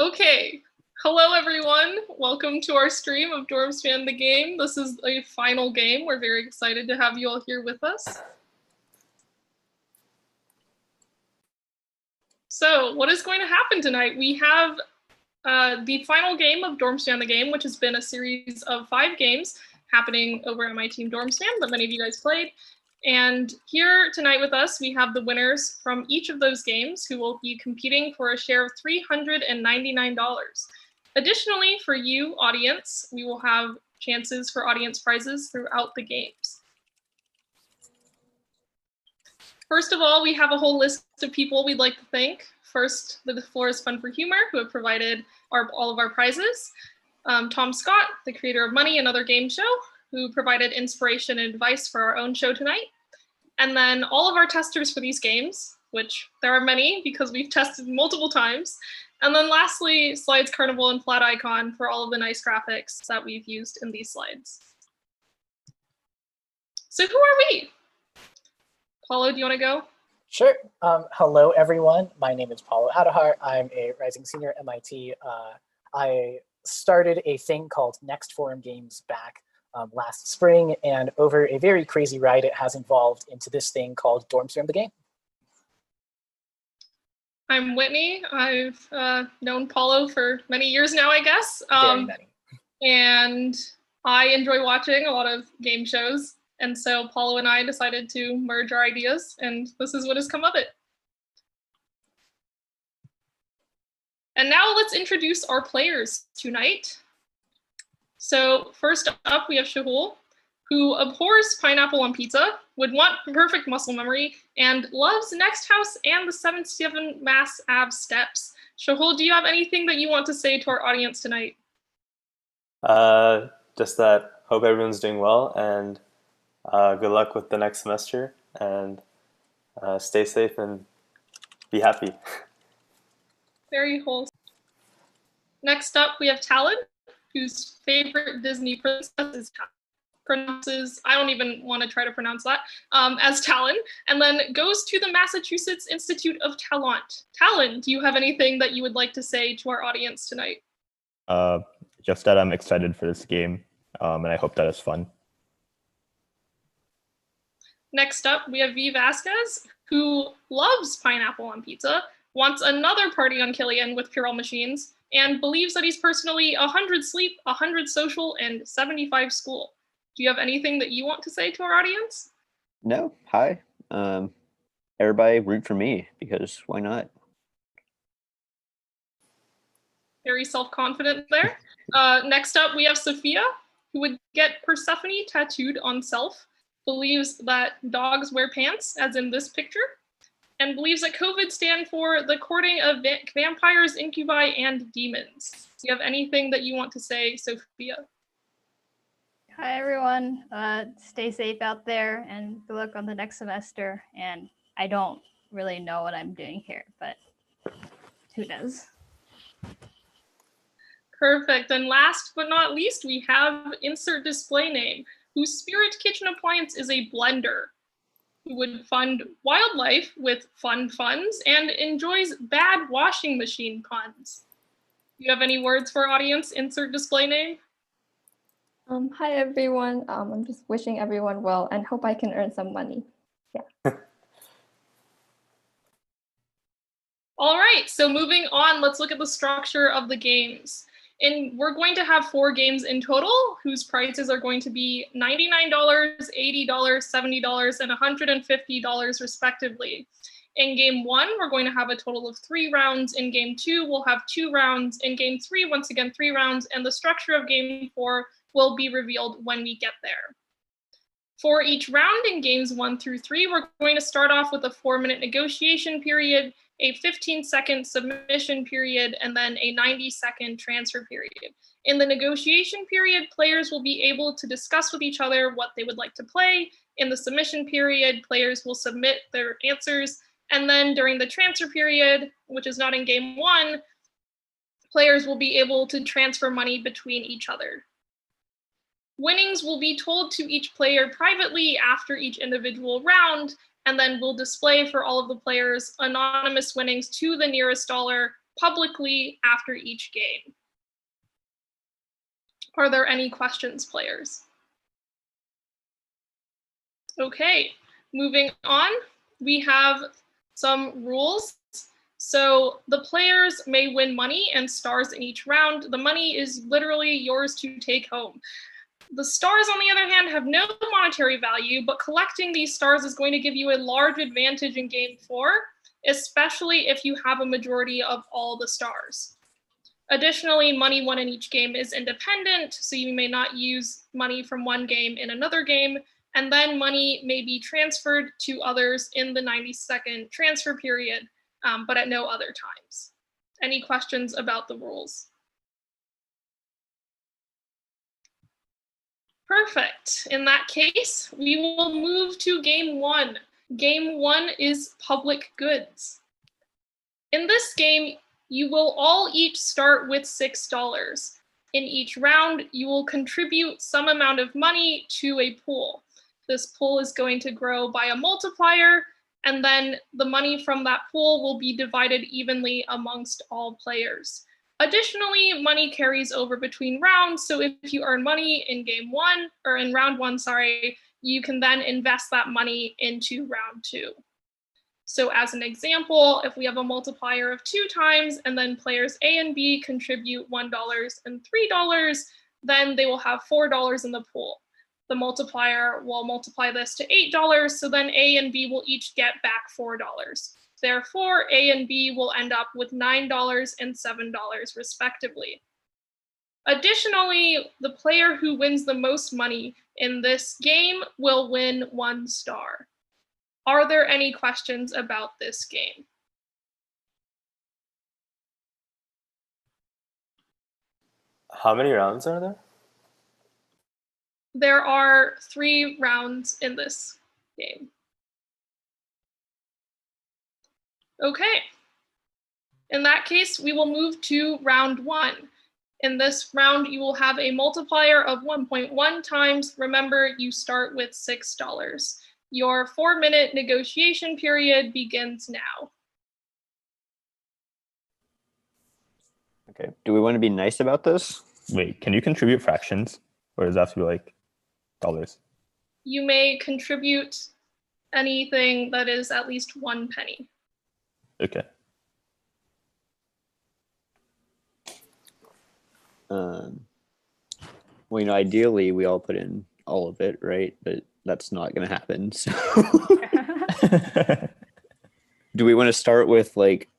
Okay, hello everyone. Welcome to our stream of dormspam-the-game. This is a final game. We're very excited to have you all here with us. So what is going to happen tonight? We have the final game of dormspam-the-game, which has been a series of 5 games happening over at my team Dormspam that many of you guys played. And here tonight with us, we have the winners from each of those games who will be competing for a share of $399. Additionally, for you, audience, we will have chances for audience prizes throughout the games. First of all, we have a whole list of people we'd like to thank. First, the floor is Fun for Humor, who have provided all of our prizes. Tom Scott, the creator of Money, Another Game Show, who provided inspiration and advice for our own show tonight. And then all of our testers for these games, which there are many because we've tested multiple times. And then lastly, Slides Carnival and Flat Icon for all of the nice graphics that we've used in these slides. So who are we? Paulo, do you want to go? Sure. Hello, everyone. My name is Paulo Adahar. I'm a rising senior at MIT. I started a thing called Next Forum Games back last spring, and over a very crazy ride, it has evolved into this thing called dormspam-the-game. I'm Whitney. I've known Paulo for many years now, I guess. Very many. And I enjoy watching a lot of game shows. And so Paulo and I decided to merge our ideas, and this is what has come of it. And now let's introduce our players tonight. So first up, we have Shahul, who abhors pineapple on pizza, would want perfect muscle memory, and loves Next House and the 7-7 mass ab steps. Shahul, do you have anything that you want to say to our audience tonight? Just that hope everyone's doing well, and good luck with the next semester, and stay safe and be happy. Very wholesome. Next up, we have Talon, whose favorite Disney princess is pronounces, I don't even want to try to pronounce that, as Talon, and then goes to the Massachusetts Institute of Talent. Talon, do you have anything that you would like to say to our audience tonight? Just that I'm excited for this game, and I hope that it's fun. Next up, we have vvasquez, who loves pineapple on pizza, wants another party on Killian with Purell machines, and believes that he's personally 100 sleep, 100 social, and 75 school. Do you have anything that you want to say to our audience? No, hi. Everybody root for me, because why not? Very self-confident there. Next up, we have Sophia, who would get Persephone tattooed on self, believes that dogs wear pants, as in this picture, and believes that COVID stand for the courting of vampires, incubi, and demons. Do you have anything that you want to say, Sophia? Hi, everyone. Stay safe out there and good luck on the next semester. And I don't really know what I'm doing here, but who does? Perfect. And last but not least, we have InsertDisplayName, whose spirit kitchen appliance is a blender, who would fund wildlife with fun funds and enjoys bad washing machine puns. Do you have any words for our audience, InsertDisplayName? Hi, everyone. I'm just wishing everyone well and hope I can earn some money. Yeah. All right, so moving on, let's look at the structure of the games. And we're going to have 4 games in total, whose prices are going to be $99, $80, $70, and $150 respectively. In game 1, we're going to have a total of 3 rounds. In game 2, we'll have 2 rounds. In game 3, once again, 3 rounds. And the structure of game 4 will be revealed when we get there. For each round in games 1 through 3, we're going to start off with a 4-minute negotiation period, a 15-second submission period, and then a 90-second transfer period. In the negotiation period, players will be able to discuss with each other what they would like to play. In the submission period, players will submit their answers. And then during the transfer period, which is not in game 1, players will be able to transfer money between each other. Winnings will be told to each player privately after each individual round, and then we'll display for all of the players anonymous winnings to the nearest dollar publicly after each game. Are there any questions, players? Okay, moving on, we have some rules. So the players may win money and stars in each round. The money is literally yours to take home. The stars, on the other hand, have no monetary value, but collecting these stars is going to give you a large advantage in Game 4, especially if you have a majority of all the stars. Additionally, money won in each game is independent, so you may not use money from one game in another game, and then money may be transferred to others in the 90-second transfer period, but at no other times. Any questions about the rules? Perfect. In that case, we will move to Game 1. Game 1 is public goods. In this game, you will all each start with $6. In each round, you will contribute some amount of money to a pool. This pool is going to grow by a multiplier, and then the money from that pool will be divided evenly amongst all players. Additionally, money carries over between rounds, so if you earn money in game 1, or in round 1, sorry, you can then invest that money into round 2. So as an example, if we have a multiplier of 2 times and then players A and B contribute $1 and $3, then they will have $4 in the pool. The multiplier will multiply this to $8, so then A and B will each get back $4. Therefore, A and B will end up with $9 and $7 respectively. Additionally, the player who wins the most money in this game will win 1 star. Are there any questions about this game? How many rounds are there? There are 3 rounds in this game. Okay. In that case, we will move to round 1. In this round, you will have a multiplier of 1.1 times. Remember, you start with $6. Your 4-minute negotiation period begins now. Okay. Do we want to be nice about this? Wait, can you contribute fractions? Or does that have to be like dollars? You may contribute anything that is at least 1 penny. Okay. Well, ideally we all put in all of it, right? But that's not going to happen. So do we want to start with like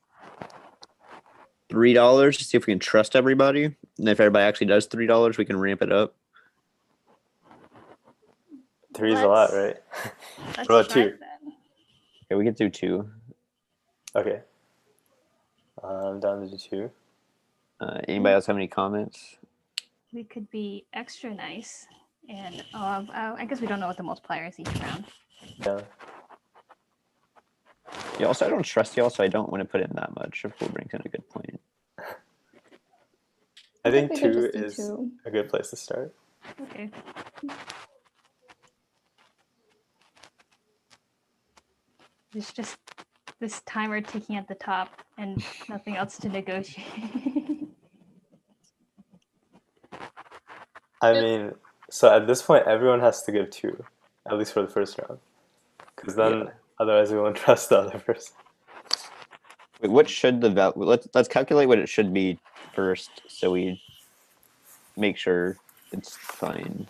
$3 to see if we can trust everybody? And if everybody actually does $3, we can ramp it up. 3 is a lot, right? What about 2? Okay, we could do 2. Okay. I'm down to do 2. Anybody else have any comments? We could be extra nice. And I guess we don't know what the multiplier is each round. Yeah. Yeah, also, I don't trust y'all, so I don't want to put in that much. If Will brings in a good point. I think we could 2 just do is 2. a good place to start. Okay. There's just this timer ticking at the top and nothing else to negotiate. I mean, so at this point, everyone has to give 2, at least for the first round. Because then, otherwise we won't trust the other person. Wait, what should the value? Let's calculate what it should be first, so we make sure it's fine.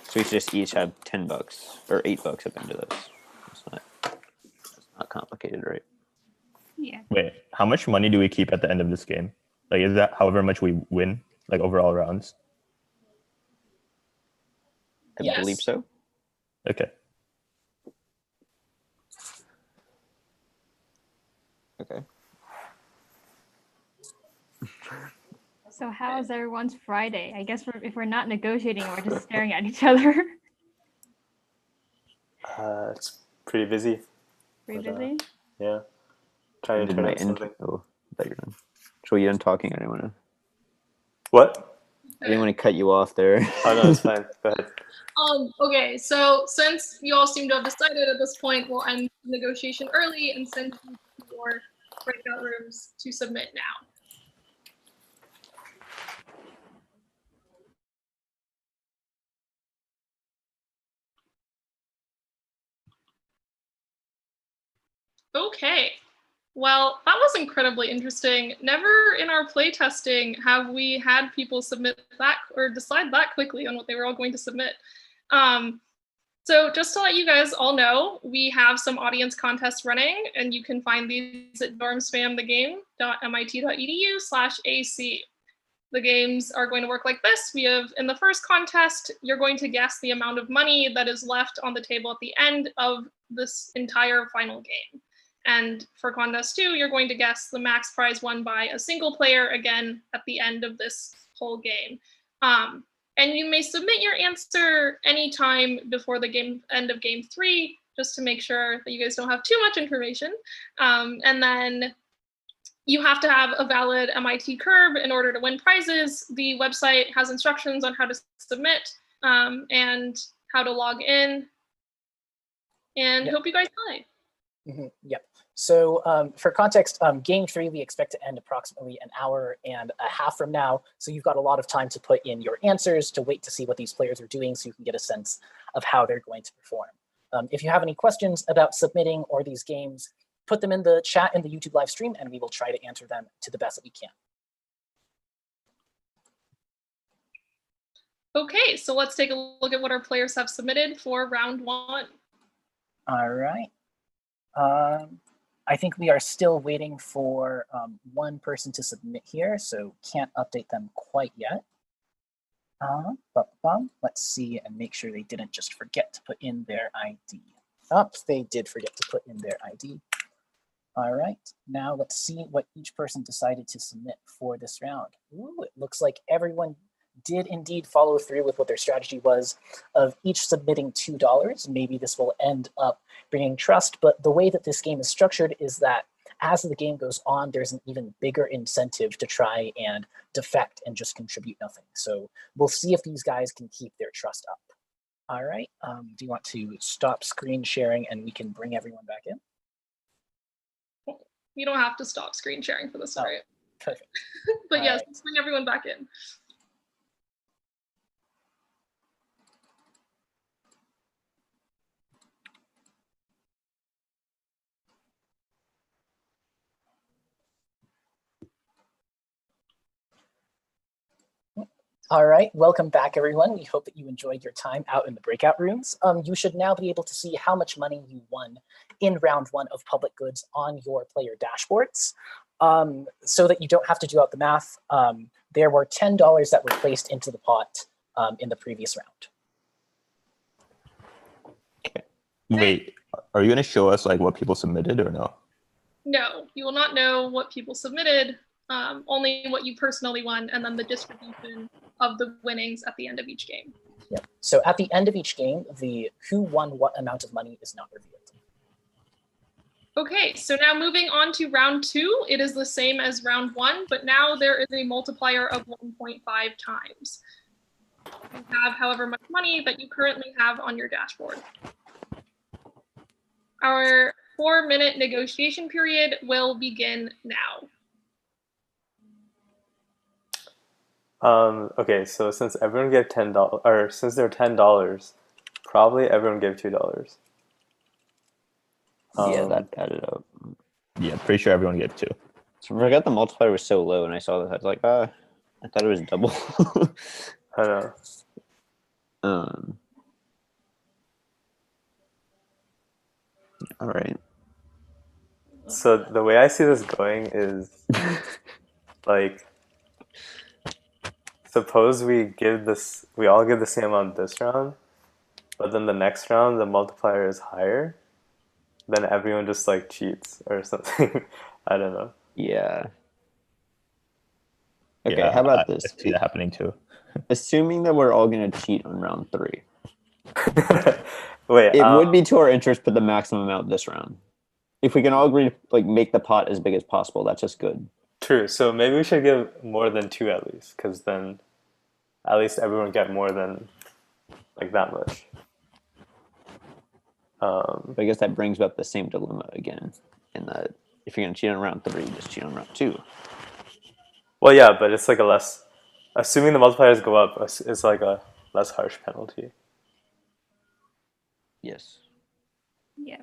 So we should just each have $10 or $8 at the end of this. It's not complicated, right? Yeah. Wait, how much money do we keep at the end of this game? Like, is that however much we win, like overall rounds? I believe so. Okay. Okay. So how is everyone's Friday? I guess if we're not negotiating, we're just staring at each other. It's pretty busy. Pretty But, busy? Yeah. Trying to turn out something. Oh, I thought you were done. So you done talking? I didn't want to. What? I didn't want to cut you off there. Oh, no, it's fine. Go ahead. Okay, so since you all seem to have decided at this point, we'll end negotiation early and send you to your breakout rooms to submit now. Okay, well, that was incredibly interesting. Never in our playtesting have we had people submit that or decide that quickly on what they were all going to submit. So just to let you guys all know, we have some audience contests running, and you can find these at dormspam-the-game.mit.edu/AC. The games are going to work like this. We have, in the first contest, you're going to guess the amount of money that is left on the table at the end of this entire final game. And for contest 2, you're going to guess the max prize won by a single player again at the end of this whole game. And you may submit your answer anytime before the end of game 3, just to make sure that you guys don't have too much information. And then you have to have a valid MIT curb in order to win prizes. The website has instructions on how to submit and how to log in. And hope you guys play. Yep. So for context, game 3, we expect to end approximately an hour and a half from now. So you've got a lot of time to put in your answers, to wait to see what these players are doing so you can get a sense of how they're going to perform. If you have any questions about submitting or these games, put them in the chat in the YouTube live stream, and we will try to answer them to the best that we can. Okay, so let's take a look at what our players have submitted for round 1. All right. I think we are still waiting for one person to submit here, so can't update them quite yet. Let's see and make sure they didn't just forget to put in their ID. They did forget to put in their ID. All right, now let's see what each person decided to submit for this round. Ooh, it looks like everyone did indeed follow through with what their strategy was of each submitting $2. Maybe this will end up bringing trust, but the way that this game is structured is that as the game goes on, there's an even bigger incentive to try and defect and just contribute nothing. So we'll see if these guys can keep their trust up. All right, do you want to stop screen sharing and we can bring everyone back in? You don't have to stop screen sharing for this, right? Perfect. But yes, let's bring everyone back in. All right, welcome back, everyone. We hope that you enjoyed your time out in the breakout rooms. You should now be able to see how much money you won in round 1 of public goods on your player dashboards. So that you don't have to do out the math, there were $10 that were placed into the pot in the previous round. Okay. Wait, are you going to show us like what people submitted or no? No, you will not know what people submitted, only what you personally won, and then the distribution of the winnings at the end of each game. Yep. So at the end of each game, the who won what amount of money is not revealed. Okay, so now moving on to round 2, it is the same as round 1, but now there is a multiplier of 1.5 times. You have however much money that you currently have on your dashboard. Our 4-minute negotiation period will begin now. Okay, so since everyone gave $10, or since they're $10, probably everyone gave $2. Yeah, that added up. Yeah, pretty sure everyone gave 2. So I forgot the multiplier was so low, and I saw that I was like, I thought it was double. I know. All right. So the way I see this going is like, suppose we all give the same amount this round, but then the next round the multiplier is higher, then everyone just like cheats or something. I don't know. Yeah. Okay, Yeah, how about I this? see that happening too. Assuming that we're all going to cheat on round 3. Wait, It would be to our interest put the maximum amount this round. If we can all agree to like make the pot as big as possible, that's just good. true. So maybe we should give more than 2 at least, because then at least everyone get more than like that much. But I guess that brings up the same dilemma again, in that if you're gonna cheat on round 3, just cheat on round 2. Well, yeah, but it's like a less, assuming the multipliers go up, it's like a less harsh penalty. Yes. Yeah.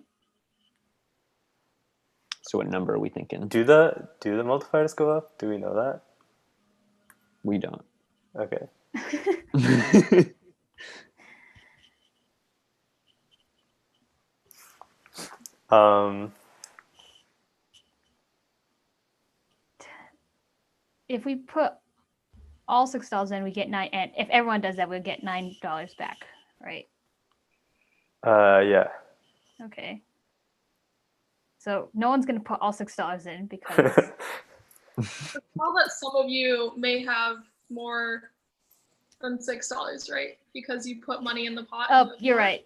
So what number are we thinking? Do the multipliers go up? Do we know that? We don't. Okay. If we put all $6 in, we get 9, and if everyone does that, we'll get $9 back, right? Yeah. Okay. So no one's gonna put all $6 in because Well, that some of you may have more than $6, right? Because you put money in the pot. oh, you're right.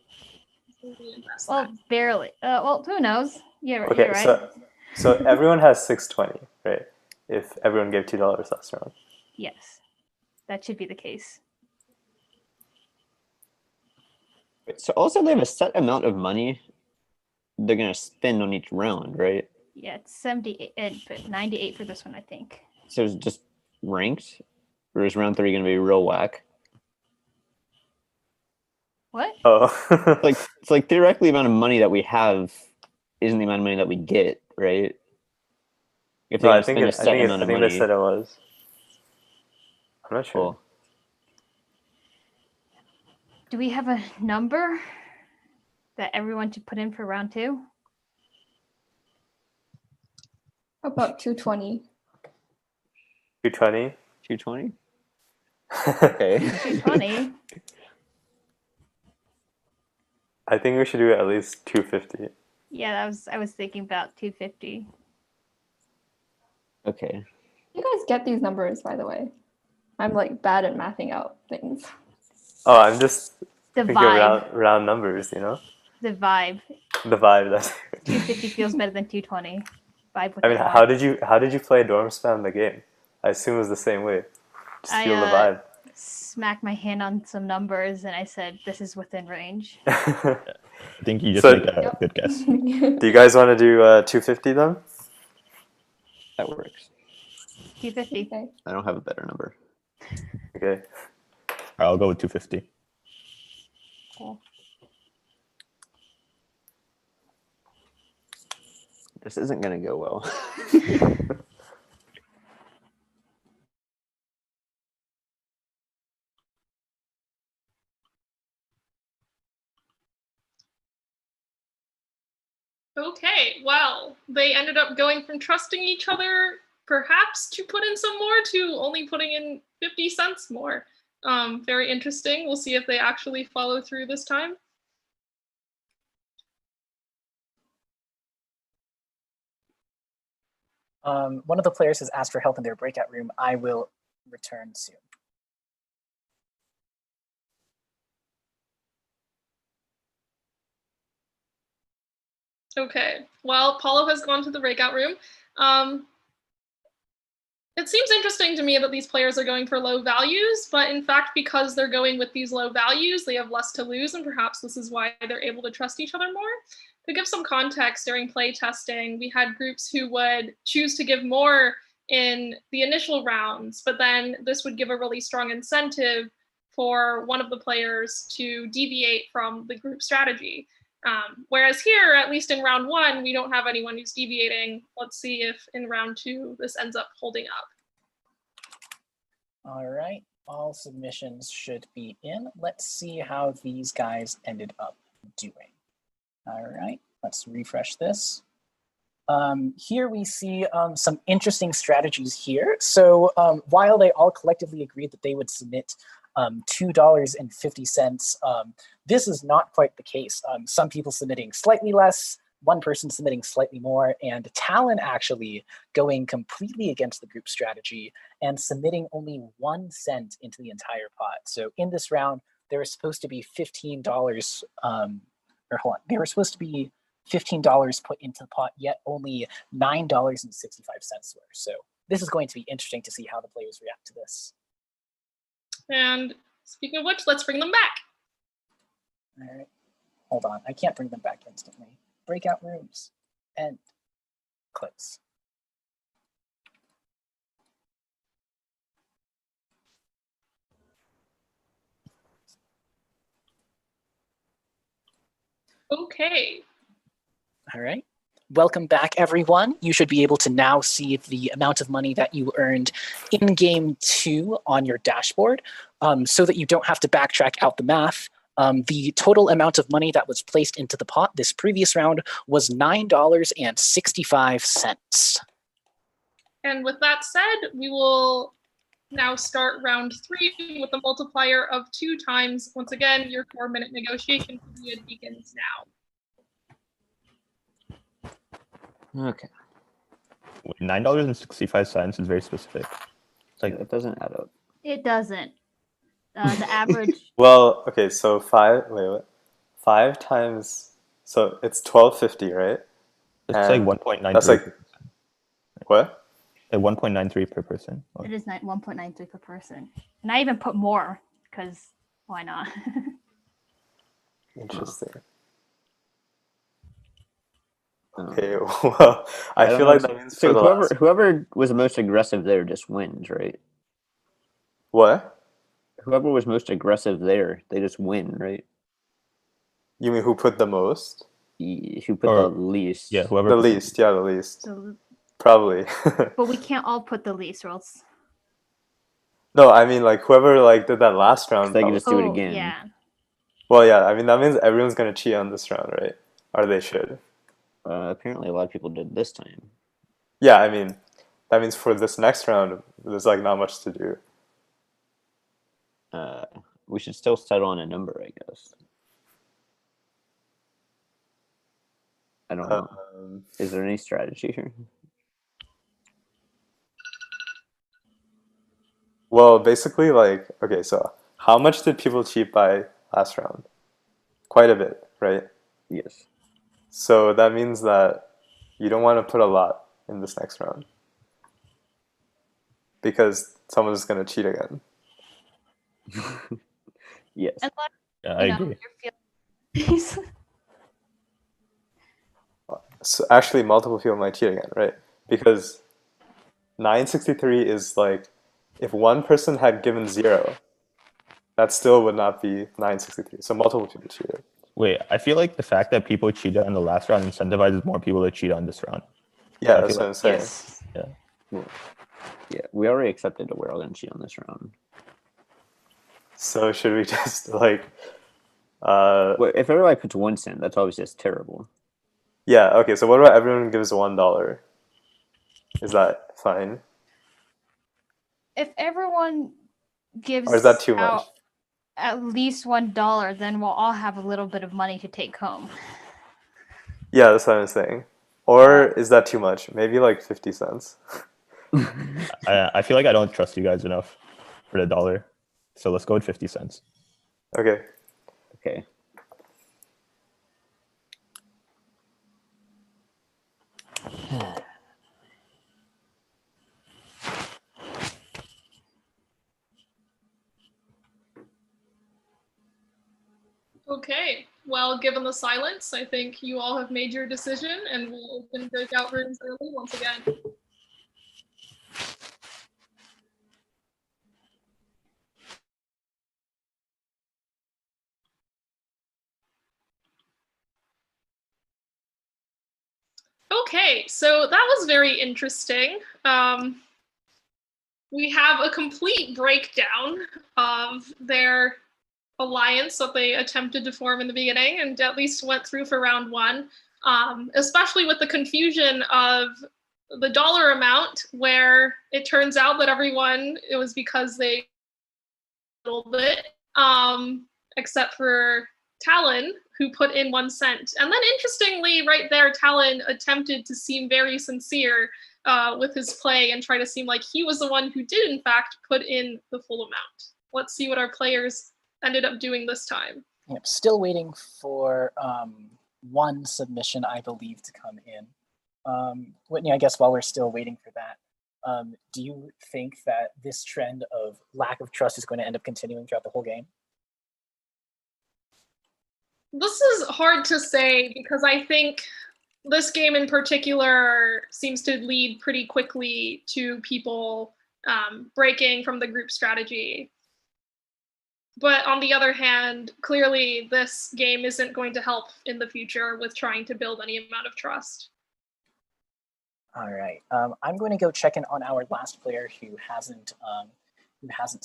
Invest Well, that. barely. Well, who knows? You're Okay, right. so everyone has 620, right? If everyone gave $2 last round. Yes, that should be the case. So also they have a set amount of money they're gonna spend on each round, right? Yeah, it's 78 and 98 for this one, I think. So it's just ranked, or is round 3 gonna be real whack? What? Oh. It's like theoretically the amount of money that we have isn't the amount of money that we get, right? If No, they're I gonna think spend a I set think amount of they money. said it was. I'm not sure. Cool. Do we have a number that everyone should put in for round 2? About 220. 220. 220? Okay. 220. I think we should do at least 250. Yeah, I was thinking about 250. Okay. You guys get these numbers, by the way. I'm like bad at mathing out things. Oh, I'm just The thinking vibe. of round numbers, you know? The vibe. The vibe. That's. 250 feels better than 220. Vibe with I mean, it more. how did you play Dorm Spam the game? I assume it was the same way. Just feel the vibe. Smacked my hand on some numbers and I said, "This is within range." I think you just So- make a good guess. Do you guys want to do 250 then? That works. 250. Okay. I don't have a better number. Okay. I'll go with 250. Cool. This isn't gonna go well. Okay, well, they ended up going from trusting each other, perhaps to put in some more, to only putting in 50 cents more. Very interesting. We'll see if they actually follow through this time. One of the players has asked for help in their breakout room. I will return soon. Okay, well, Paulo has gone to the breakout room. It seems interesting to me that these players are going for low values, but in fact, because they're going with these low values, they have less to lose, and perhaps this is why they're able to trust each other more. To give some context, during play testing, we had groups who would choose to give more in the initial rounds, but then this would give a really strong incentive for one of the players to deviate from the group strategy. Whereas here, at least in round 1, we don't have anyone who's deviating. Let's see if in round 2, this ends up holding up. All right, all submissions should be in. Let's see how these guys ended up doing. All right, let's refresh this. Here we see some interesting strategies here. So while they all collectively agreed that they would submit $2.50, this is not quite the case. Some people submitting slightly less, one person submitting slightly more, and Talon actually going completely against the group strategy and submitting only 1 cent into the entire pot. So in this round, there was supposed to be $15, or hold on, there were supposed to be $15 put into the pot, yet only $9.65 were. So this is going to be interesting to see how the players react to this. And speaking of which, let's bring them back. All right. Hold on. I can't bring them back instantly. Breakout rooms. End. Close. Okay. All right. Welcome back, everyone. You should be able to now see the amount of money that you earned in game 2 on your dashboard, so that you don't have to backtrack out the math. The total amount of money that was placed into the pot this previous round was $9.65. And with that said, we will now start round 3 with a multiplier of 2 times. Once again, your 4-minute negotiation period begins now. Okay. $9.65 is very specific. It's like It doesn't add up. It doesn't. The average. Well, okay, so 5 times, so it's $12.50, right? it's And like 1.93. That's like what? Like 1.93 per person. It is 1.93 per person, and I even put more because why not? Interesting. Oh. Okay, well, I don't feel know. like that means So for the last. whoever was most aggressive there just wins, right? What? Whoever was most aggressive there, they just win, right? You mean who put the most? Who put the least? Yeah, whoever The put least, yeah, the least. So, Probably. but we can't all put the least, or else. No, I mean like whoever like did that last round. They can just do it Oh, again. yeah. Well, yeah, I mean that means everyone's gonna cheat on this round, right? Or they should. Apparently, a lot of people did this time. Yeah, I mean that means for this next round, there's like not much to do. We should still settle on a number, I guess. I don't know. Is there any strategy here? Well, basically, like, okay, so how much did people cheat by last round? Quite a bit, right? Yes. So that means that you don't want to put a lot in this next round because someone's going to cheat again. Yes. Unless, Yeah, I agree. your feelings. So actually, multiple people might cheat again, right? Because 963 is like, if one person had given 0, that still would not be 963. So multiple people cheated. Wait, I feel like the fact that people cheated on the last round incentivizes more people to cheat on this round. Yeah, I that's feel what I'm saying. Yes. Yeah. Well, yeah, we already accepted that we're all going to cheat on this round. So should we just like... Well, if everybody puts 1 cent, that's obviously just terrible. Yeah, okay, so what about everyone gives $1? Is that fine? If everyone gives Or is that too much? out at least $1, then we'll all have a little bit of money to take home. Yeah, that's what I'm saying. Or is that too much? Maybe like 50 cents. I feel like I don't trust you guys enough for the dollar. So let's go with 50 cents. Okay. Okay. Okay, well, given the silence, I think you all have made your decision, and we'll open breakout rooms early once again. Okay, so that was very interesting. We have a complete breakdown of their alliance that they attempted to form in the beginning and at least went through for round 1, especially with the confusion of the dollar amount, where it turns out that it was because they a little bit, except for Talon, who put in 1 cent. And then interestingly, right there, Talon attempted to seem very sincere with his play and try to seem like he was the one who did, in fact, put in the full amount. Let's see what our players ended up doing this time. Yep, still waiting for one submission, I believe, to come in. Whitney, I guess while we're still waiting for that, do you think that this trend of lack of trust is going to end up continuing throughout the whole game? This is hard to say because I think this game in particular seems to lead pretty quickly to people breaking from the group strategy. But on the other hand, clearly this game isn't going to help in the future with trying to build any amount of trust. All right, I'm going to go check in on our last player who hasn't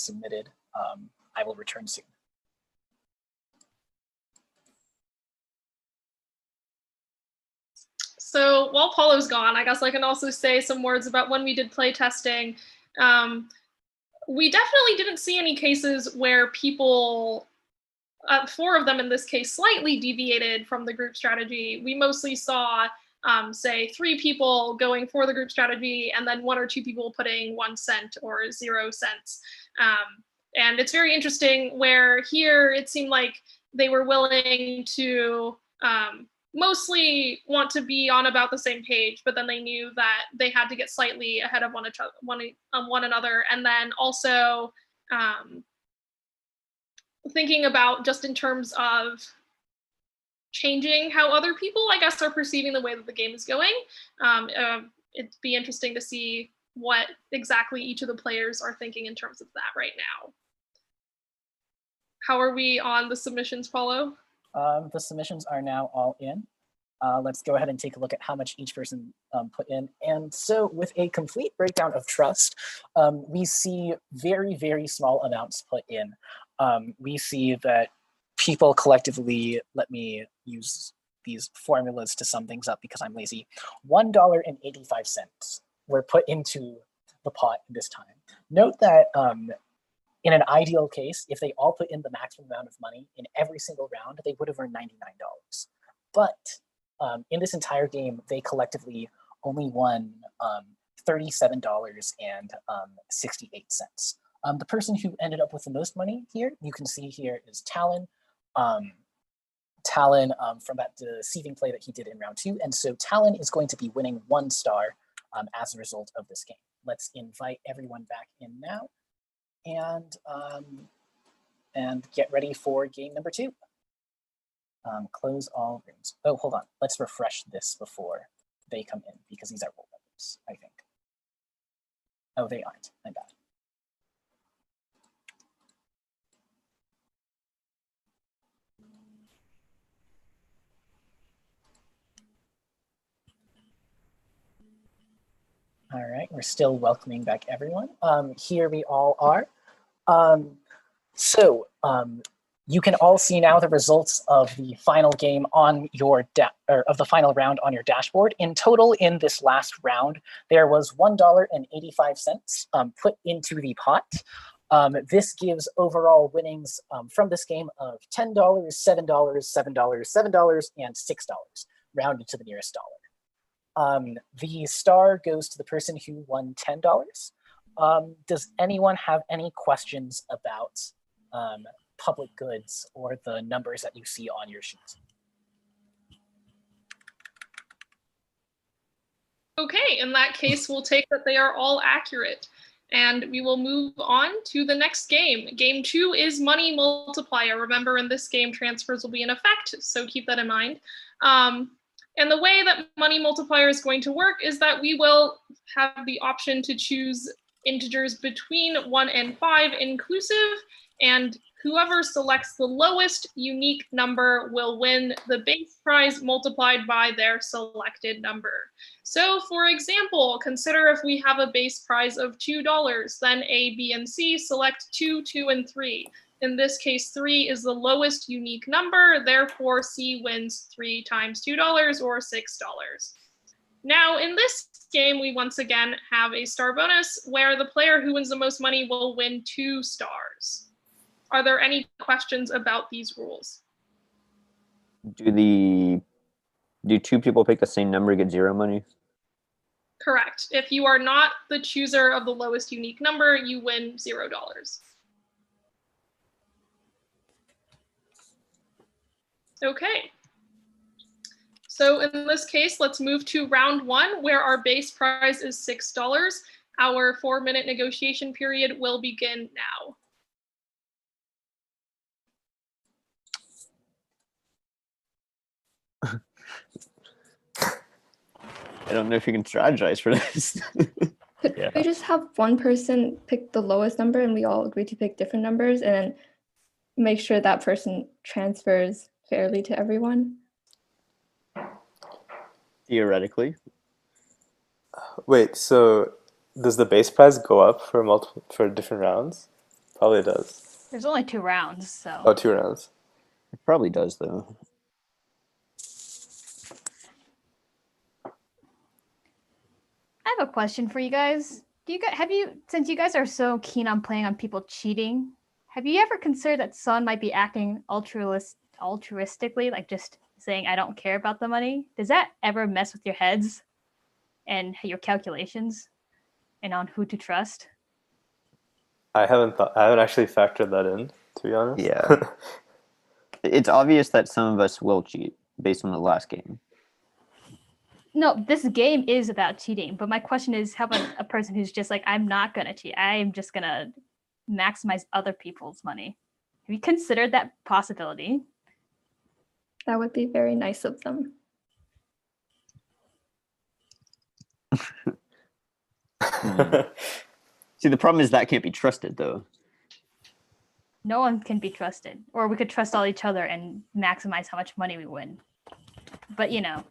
submitted. I will return soon. So while Paulo's gone, I guess I can also say some words about when we did play testing. We definitely didn't see any cases where people, 4 of them in this case, slightly deviated from the group strategy. We mostly saw, say, 3 people going for the group strategy and then 1 or 2 people putting 1 cent or 0 cents. And it's very interesting where here it seemed like they were willing to mostly want to be on about the same page, but then they knew that they had to get slightly ahead of one another. And then also thinking about just in terms of changing how other people, I guess, are perceiving the way that the game is going. It'd be interesting to see what exactly each of the players are thinking in terms of that right now. How are we on the submissions, Paulo? The submissions are now all in. Let's go ahead and take a look at how much each person put in. And so with a complete breakdown of trust, we see very, very small amounts put in. We see that people collectively, let me use these formulas to sum things up because I'm lazy, $1.85 were put into the pot this time. Note that in an ideal case, if they all put in the maximum amount of money in every single round, they would have earned $99. But in this entire game, they collectively only won $37.68. The person who ended up with the most money here, you can see here, is Talon. Talon from that deceiving play that he did in round 2. And so Talon is going to be winning 1 star as a result of this game. Let's invite everyone back in now and get ready for game number 2. Close all rooms. Oh, hold on. Let's refresh this before they come in because these are role numbers, I think. Oh, they aren't. My bad. All right, we're still welcoming back everyone. Here we all are. You can all see now the results of the final game on your of the final round on your dashboard. In total, in this last round, there was $1.85 put into the pot. This gives overall winnings from this game of $10, $7, $7, $7, and $6, rounded to the nearest dollar. The star goes to the person who won $10. Does anyone have any questions about public goods or the numbers that you see on your sheets? Okay, in that case, we'll take that they are all accurate. And we will move on to the next game. Game 2 is Money Multiplier. Remember, in this game, transfers will be in effect, so keep that in mind. And the way that Money Multiplier is going to work is that we will have the option to choose integers between 1 and 5 inclusive, and whoever selects the lowest unique number will win the base prize multiplied by their selected number. So for example, consider if we have a base prize of $2, then A, B, and C select 2, 2, and 3. In this case, 3 is the lowest unique number, therefore C wins 3 times $2 or $6. Now in this game, we once again have a star bonus where the player who wins the most money will win 2 stars. Are there any questions about these rules? Do 2 people pick the same number get 0 money? Correct. If you are not the chooser of the lowest unique number, you win $0. Okay. So in this case, let's move to round 1, where our base prize is $6. Our 4-minute negotiation period will begin now. I don't know if you can strategize for this. Could Yeah. we just have one person pick the lowest number and we all agree to pick different numbers and then make sure that person transfers fairly to everyone? Theoretically. Wait, so does the base prize go up for different rounds? Probably does. There's only 2 rounds, so. Oh, 2 rounds. It probably does, though. I have a question for you guys. Since you guys are so keen on playing on people cheating, have you ever considered that someone might be acting altruistically, like just saying, I don't care about the money? Does that ever mess with your heads and your calculations and on who to trust? I haven't actually factored that in, to be honest. Yeah. It's obvious that some of us will cheat based on the last game. No, this game is about cheating, but my question is, how about a person who's just like, I'm not gonna cheat. I am just gonna maximize other people's money. Have you considered that possibility? That would be very nice of them. See, the problem is that can't be trusted, though. No one can be trusted. Or we could trust all each other and maximize how much money we win. But you know.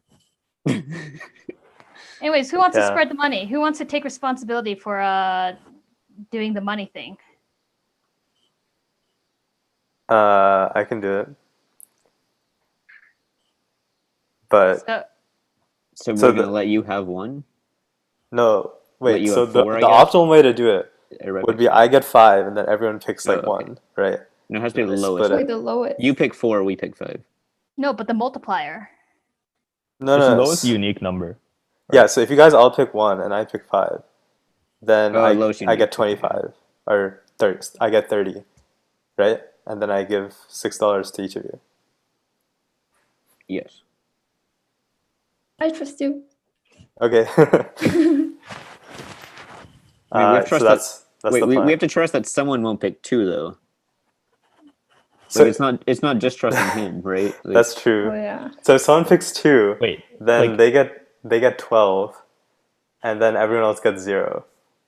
Anyways, who wants to spread the money? Who wants to take responsibility for doing the money thing? I can do it. But so we're gonna let you have one? No, wait. you So have the four, I optimal way to do it Everybody would be picks I get 5 and then everyone picks like Oh, okay. 1, right? No, it has to be the Split lowest. it. Wait, the lowest. You pick 4, we pick 5. No, but the multiplier. No, It's the no. lowest unique number. Yeah, so if you guys all pick 1 and I pick 5, then lowest I unique. get 25 or 30. I get 30, right? And then I give $6 to each of you. Yes. I trust you. Okay. I mean, we have to trust so that's wait, the plan. we have to trust that someone won't pick 2, though. So it's not just trusting him, right? Like, that's Oh true. yeah. So if someone picks 2, Wait, then like- they get 12, and then everyone else gets 0.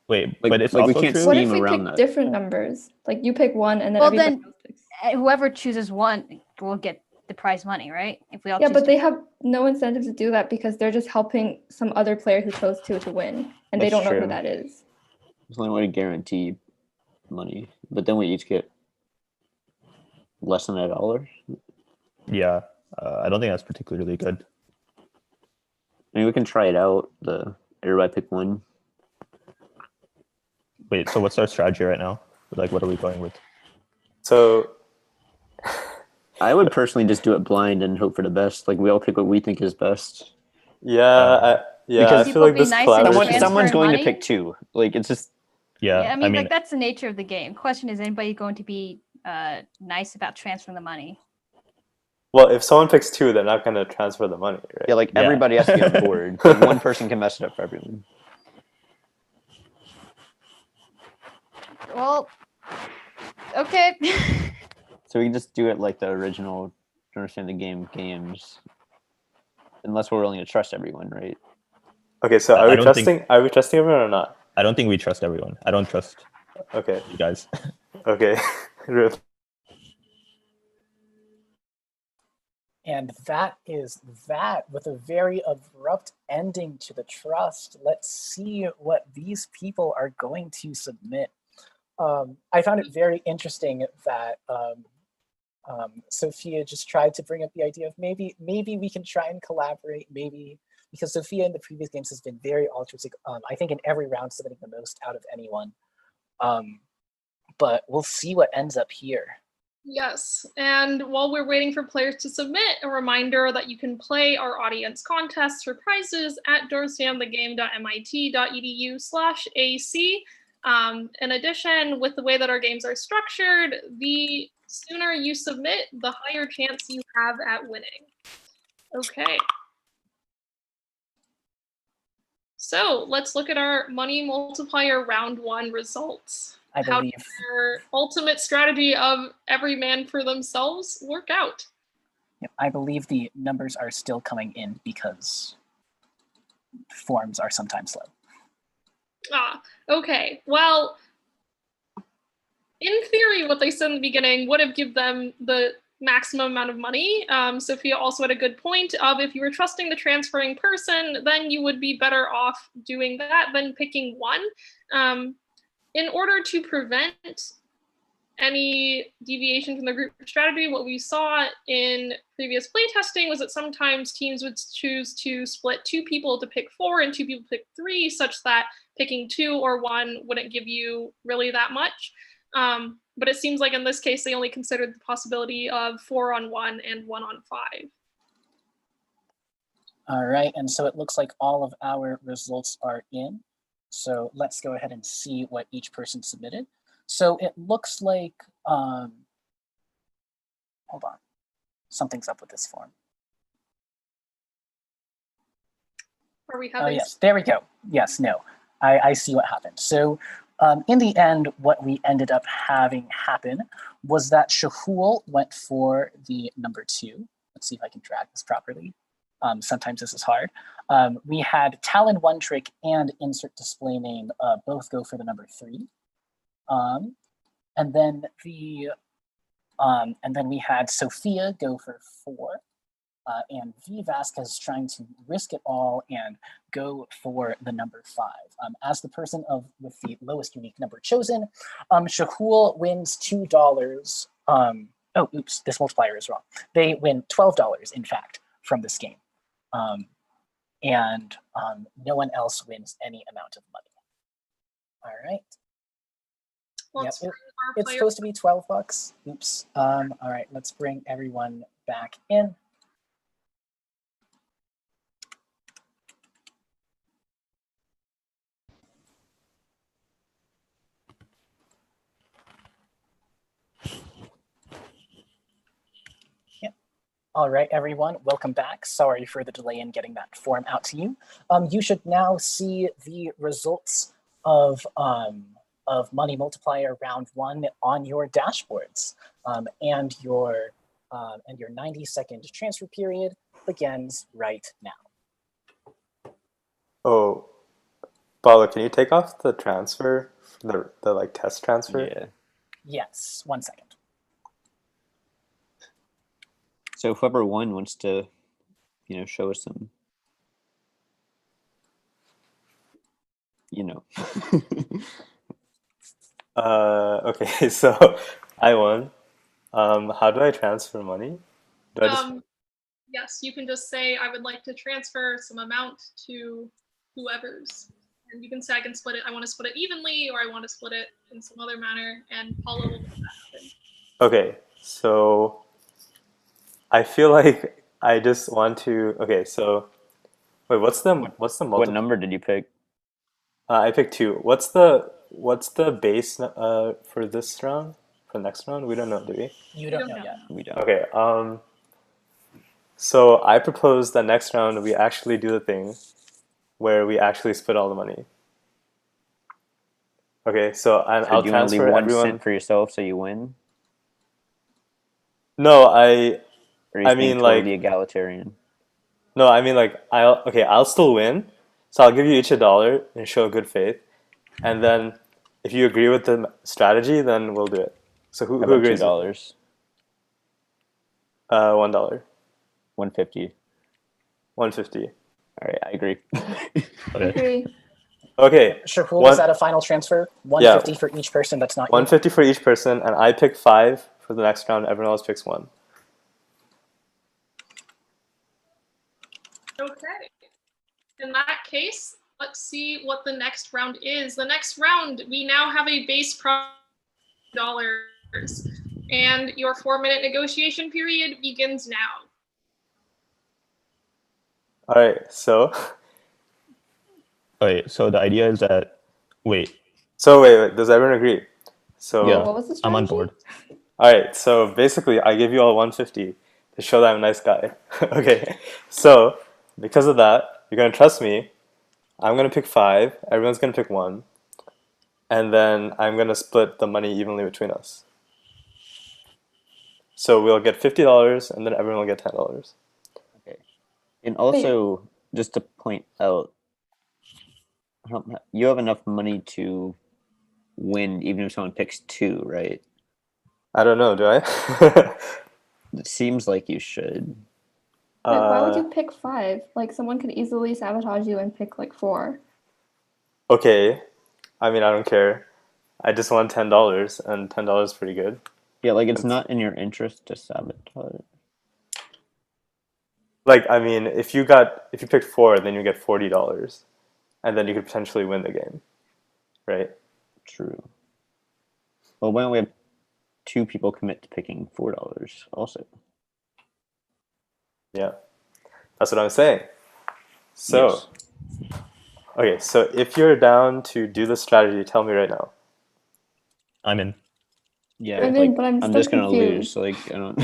Wait, Like- but it's like we also can't true. What scheme if we around pick that. different numbers? Like you pick one and then Well, everybody then- else picks. Whoever chooses one will get the prize money, right? If we all Yeah, choose but to- they have no incentive to do that because they're just helping some other player who chose to win, and they That's don't know true. who that is. There's only way to guarantee money, but then we each get less than $1. Yeah, I don't think that's particularly good. I mean, we can try it out. Everybody pick 1. Wait, so what's our strategy right now? Like, what are we going with? So I would personally just do it blind and hope for the best. Like we all pick what we think is best. yeah, Because I feel people like be this nice and collaboration. transfer Someone's going money? to pick 2. Like it's just Yeah, Yeah, I mean, like that's the nature of the game. Question is, anybody going to be nice about transferring the money? Well, if someone picks 2, they're not going to transfer the money, right? yeah, like Yeah. everybody has to be on board. Like, one person can mess it up for everyone. Well, okay. So we can just do it like the original Understand the Game games. Unless we're willing to trust everyone, right? Okay, so I are we don't think- trusting? Are we trusting everyone or not? I don't think we trust everyone. I don't trust Okay, you guys. okay. Rip. And that is that with a very abrupt ending to the trust. Let's see what these people are going to submit. I found it very interesting that Sophia just tried to bring up the idea of maybe we can try and collaborate, maybe because Sophia in the previous games has been very altruistic. I think in every round submitting the most out of anyone. But we'll see what ends up here. Yes, and while we're waiting for players to submit, a reminder that you can play our audience contests for prizes at dormspam-the-game.mit.edu/AC. In addition, with the way that our games are structured, the sooner you submit, the higher chance you have at winning. Okay. So let's look at our money multiplier round 1 results. I How believe. did their ultimate strategy of every man for themselves work out? I believe the numbers are still coming in because forms are sometimes slow. Okay. Well, in theory, what they said in the beginning would have given them the maximum amount of money. Sophia also had a good point of if you were trusting the transferring person, then you would be better off doing that than picking one. In order to prevent any deviation from the group strategy, what we saw in previous playtesting was that sometimes teams would choose to split 2 people to pick 4 and 2 people to pick 3, such that picking 2 or 1 wouldn't give you really that much. But it seems like in this case, they only considered the possibility of 4 on 1 and 1 on 5. All right, and so it looks like all of our results are in. So let's go ahead and see what each person submitted. So it looks like, hold on, something's up with this form. Are we having? Oh yes, there we go. Yes, no, I see what happened. So in the end, what we ended up having happen was that Shahul went for the number 2. Let's see if I can drag this properly. Sometimes this is hard. We had Talon One Trick and InsertDisplayName both go for the number 3. And then we had Sophia go for 4, and vvasquez trying to risk it all and go for the number 5. As the person with the lowest unique number chosen, Shahul wins $2. Oh, oops, this multiplier is wrong. They win $12, in fact, from this game. And no one else wins any amount of money. All right. Yep, it's supposed to be $12. Oops. All right, let's bring everyone back in. Yep. All right, everyone, welcome back. Sorry for the delay in getting that form out to you. You should now see the results of Money Multiplier Round 1 on your dashboards, and your 90-second transfer period begins right now. Oh, Paula, can you take off the transfer, the like test transfer? Yeah. Yes, 1 second. So whoever won wants to, show us some, Okay, so I won. How do I transfer money? Do I just... Yes, you can just say, I would like to transfer some amount to whoever's. And you can say, I want to split it evenly, or I want to split it in some other manner, and Paula will make that happen. Okay, so I feel like I just want to, okay, so, wait, what's the What number did you pick? I picked 2. What's the base for this round? For next round? We don't know, do we? You don't know yet. We don't. Okay, so I propose that next round we actually do the thing where we actually split all the money. Okay, so I'll do you want to transfer leave 1 everyone. cent for yourself so you win? No, Or I mean, like, the egalitarian. no, I mean, like, I'll still win. So I'll give you each $1 and show good faith. And then if you agree with the strategy, then we'll do it. So who agrees? $2? $1. $1.50. $1.50. All right, I agree. Okay. Agree. Okay. Shahul, is that a final transfer? $1.50 for each person that's not you? $1.50 for each person, and I pick 5 for the next round. Everyone else picks 1. Okay. In that case, let's see what the next round is. The next round, we now have a base price of $dollars, and your 4-minute negotiation period begins now. All right, so... Okay, so the idea is that, wait, So wait, does everyone agree? So yeah, What was the I'm on strategy? board. all right, so basically I give you all $1.50 to show that I'm a nice guy. Okay, so because of that, you're gonna trust me. I'm gonna pick 5, everyone's gonna pick 1, and then I'm gonna split the money evenly between us. So we'll get $50 and then everyone will get $10. Okay. And also, just to point out, You have enough money to win even if someone picks 2, right? I don't know, do I? It seems like you should. Like, why would you pick 5? Like, someone could easily sabotage you and pick like 4. Okay. I mean, I don't care. I just won $10, and $10 is pretty good. Yeah, like it's not in your interest to sabotage. Like, I mean, if you picked 4, then you get $40, and then you could potentially win the game, right? True. Well, why don't we have 2 people commit to picking $4 also? Yeah, that's what I'm saying. So, Yes. okay, so if you're down to do the strategy, tell me right now. I'm in. Yeah, I'm like in, but I'm still just gonna lose. confused. So, like, I don't.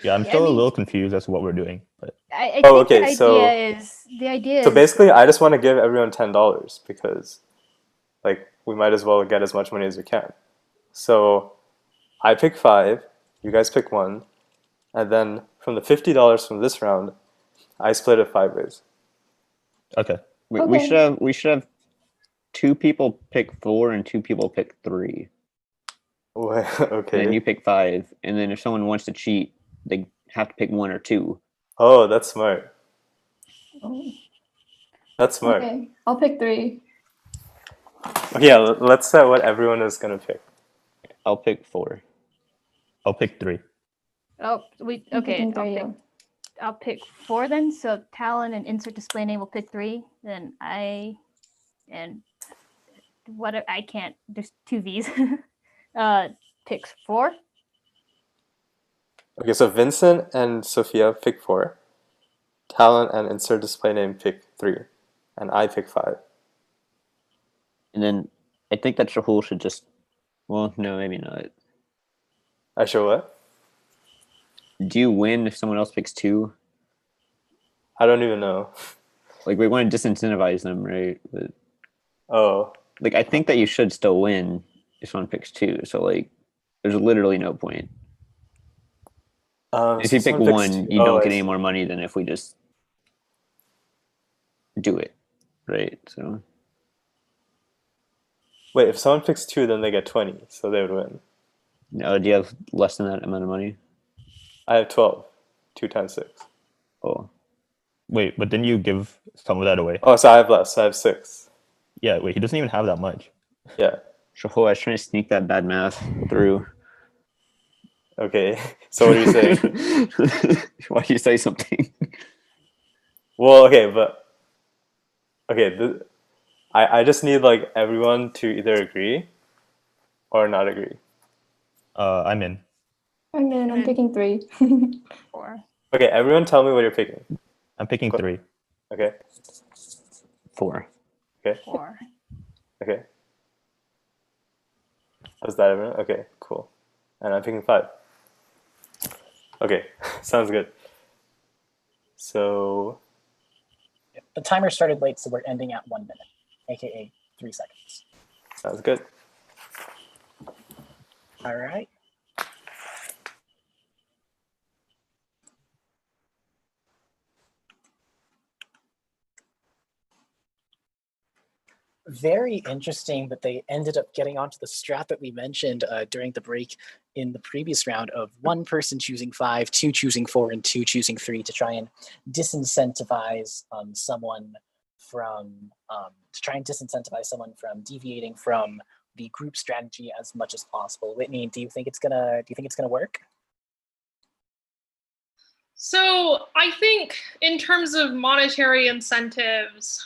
Yeah, I'm Yeah, still I a mean- little confused as to what we're doing, but I Oh, think okay, the idea So is basically, I just want to give everyone $10 because, like, we might as well get as much money as we can. So, I pick 5, you guys pick 1, and then from the $50 from this round, I split it 5 ways. okay. we Okay. should have 2 people pick 4 and 2 people pick 3. And then Okay. you pick 5, and then if someone wants to cheat, they have to pick 1 or 2. Oh, that's smart. Oh, That's smart. okay, I'll pick 3. Okay, yeah, let's set what everyone is gonna pick. I'll pick 4. I'll pick 3. I'm I'm okay. picking 3. Yeah. I'll pick 4 then. So Talon and insert display name will pick 3. Then I can't. There's 2 V's. Picks 4. Okay, so Vincent and Sophia pick 4. Talon and InsertDisplayName pick 3. And I pick 5. And then I think that shahul should just. Well, no, maybe not. I show what? Do you win if someone else picks 2? I don't even know. Like, we want to disincentivize them, right? But, Oh. like, I think that you should still win if someone picks 2. So, like, there's literally no point. If So you pick someone picks 1, 2. you don't I get any see. more money than if we just do it, right? So, Wait, if someone picks 2, then they get 20, so they would win. no, do you have less than that amount of money? I have 12. 2 times 6. Oh, Wait, but then you give some of that away. Oh, so I have less. I have 6. Yeah, wait, he doesn't even have that much. Yeah. shahul, I was trying to sneak that bad math through. Okay. So what do you say? Why do you say something? Well, okay, but okay, I just need like everyone to either agree or not agree. I'm in. I'm in. I'm in. picking 3. 4. Okay, everyone tell me what you're picking. I'm picking Cool. 3. Okay. 4. Okay. 4. Okay. Was that everyone? Okay, cool. And I'm picking 5. Okay, sounds good. So The timer started late, so we're ending at 1 minute, aka 3 seconds. sounds good. All right. Very interesting that they ended up getting onto the strat that we mentioned during the break in the previous round of 1 person choosing 5, 2 choosing 4, and 2 choosing 3 to try and disincentivize someone from deviating from the group strategy as much as possible. Whitney, do you think it's gonna work? So I think in terms of monetary incentives,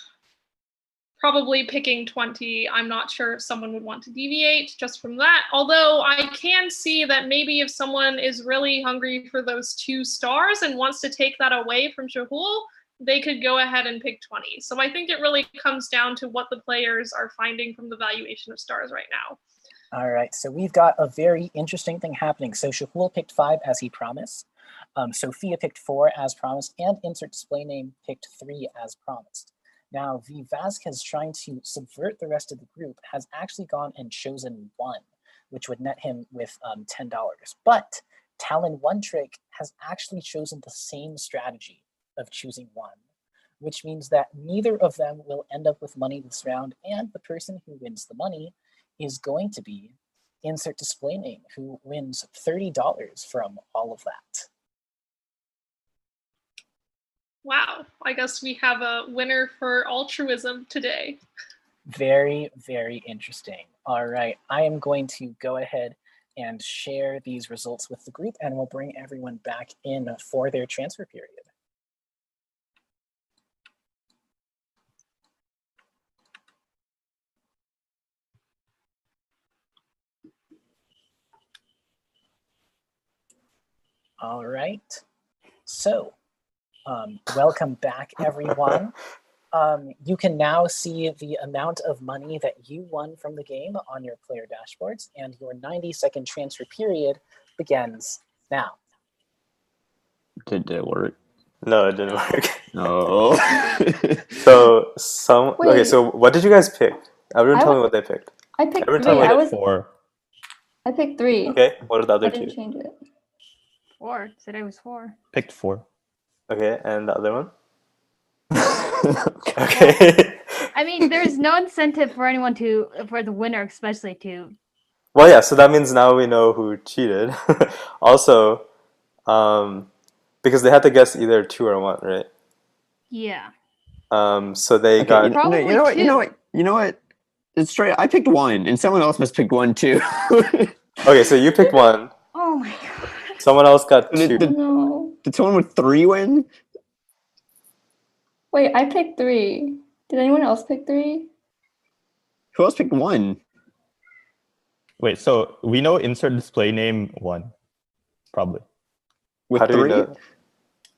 probably picking 20. I'm not sure if someone would want to deviate just from that. Although I can see that maybe if someone is really hungry for those 2 stars and wants to take that away from Shahul, they could go ahead and pick 20. So I think it really comes down to what the players are finding from the valuation of stars right now. All right, so we've got a very interesting thing happening. So Shahul picked 5 as he promised. Sophia picked 4 as promised, and InsertDisplayName picked 3 as promised. Now, vvasquez, trying to subvert the rest of the group, has actually gone and chosen 1, which would net him with $10. But Talon One Trick has actually chosen the same strategy of choosing 1. which means that neither of them will end up with money this round, and the person who wins the money is going to be InsertDisplayName, who wins $30 from all of that. Wow, I guess we have a winner for altruism today. Very, very interesting. All right, I am going to go ahead and share these results with the group, and we'll bring everyone back in for their transfer period. All right, so welcome back, everyone. You can now see the amount of money that you won from the game on your player dashboards, and your 90-second transfer period begins now. Did it work? No, it didn't work. No. Okay, so what did you guys pick? Everyone tell me what they picked. I picked Everyone 3. tell me I what was 4. I picked 3. Okay, what are the I other didn't two? change it. 4. Said I was 4. Picked 4. Okay, and the other one? Okay. Okay. I mean, there's no incentive for anyone for the winner especially to. Well, yeah, so that means now we know who cheated. Also, because they had to guess either 2 or 1, right? Yeah. So they Okay, got... you know what? It's straight. I picked 1, and someone else must pick 1 too. Okay, so you picked 1. Oh my god. Someone else got 2. No. Did someone with 3 win? Wait, I picked 3. Did anyone else pick 3? Who else picked 1? Wait, so we know InsertDisplayName 1, probably. With How do we 3? know?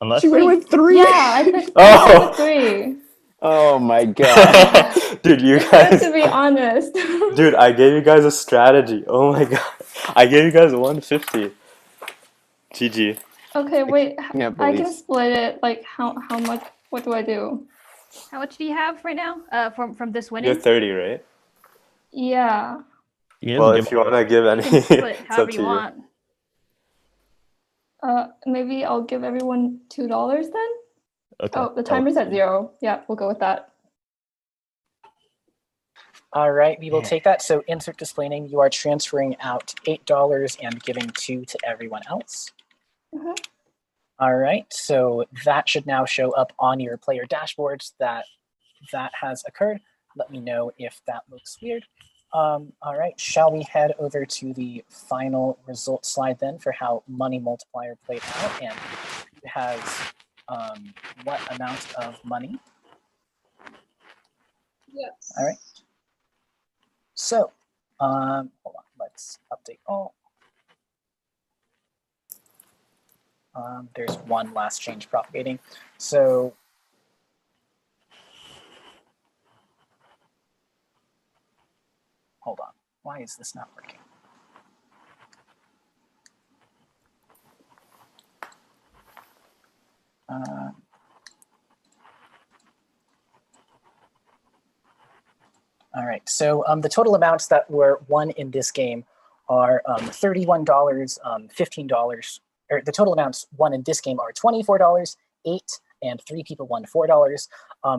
Unless She went with 3. Yeah, I picked Oh! 3. Oh my god. Dude, you It's good guys... to be honest. Dude, I gave you guys a strategy. Oh my god. I gave you guys 150. GG. Okay, wait. Yeah, I can please. split it. Like how much? What do I do? How much do you have right now? From this winning? You're 30, right? Yeah. you can Well, just if give you want to give You any, can split it's however up to you you. want. Maybe I'll give everyone $2 then. Okay. Oh, the timer's at 0. Yeah, we'll go with that. All right, we will take that. So InsertDisplayName, you are transferring out $8 and giving 2 to everyone else. Mhm. All right, so that should now show up on your player dashboards that has occurred. Let me know if that looks weird. All right, shall we head over to the final result slide then for how Money Multiplier played out and who has what amount of money? Yes. All right. So, hold on, let's update all. There's one last change propagating. So, hold on, why is this not working? All right, so the total amounts that were won in this game are $31, $15, or the total amounts won in this game are $24, $8, and 3 people won $4.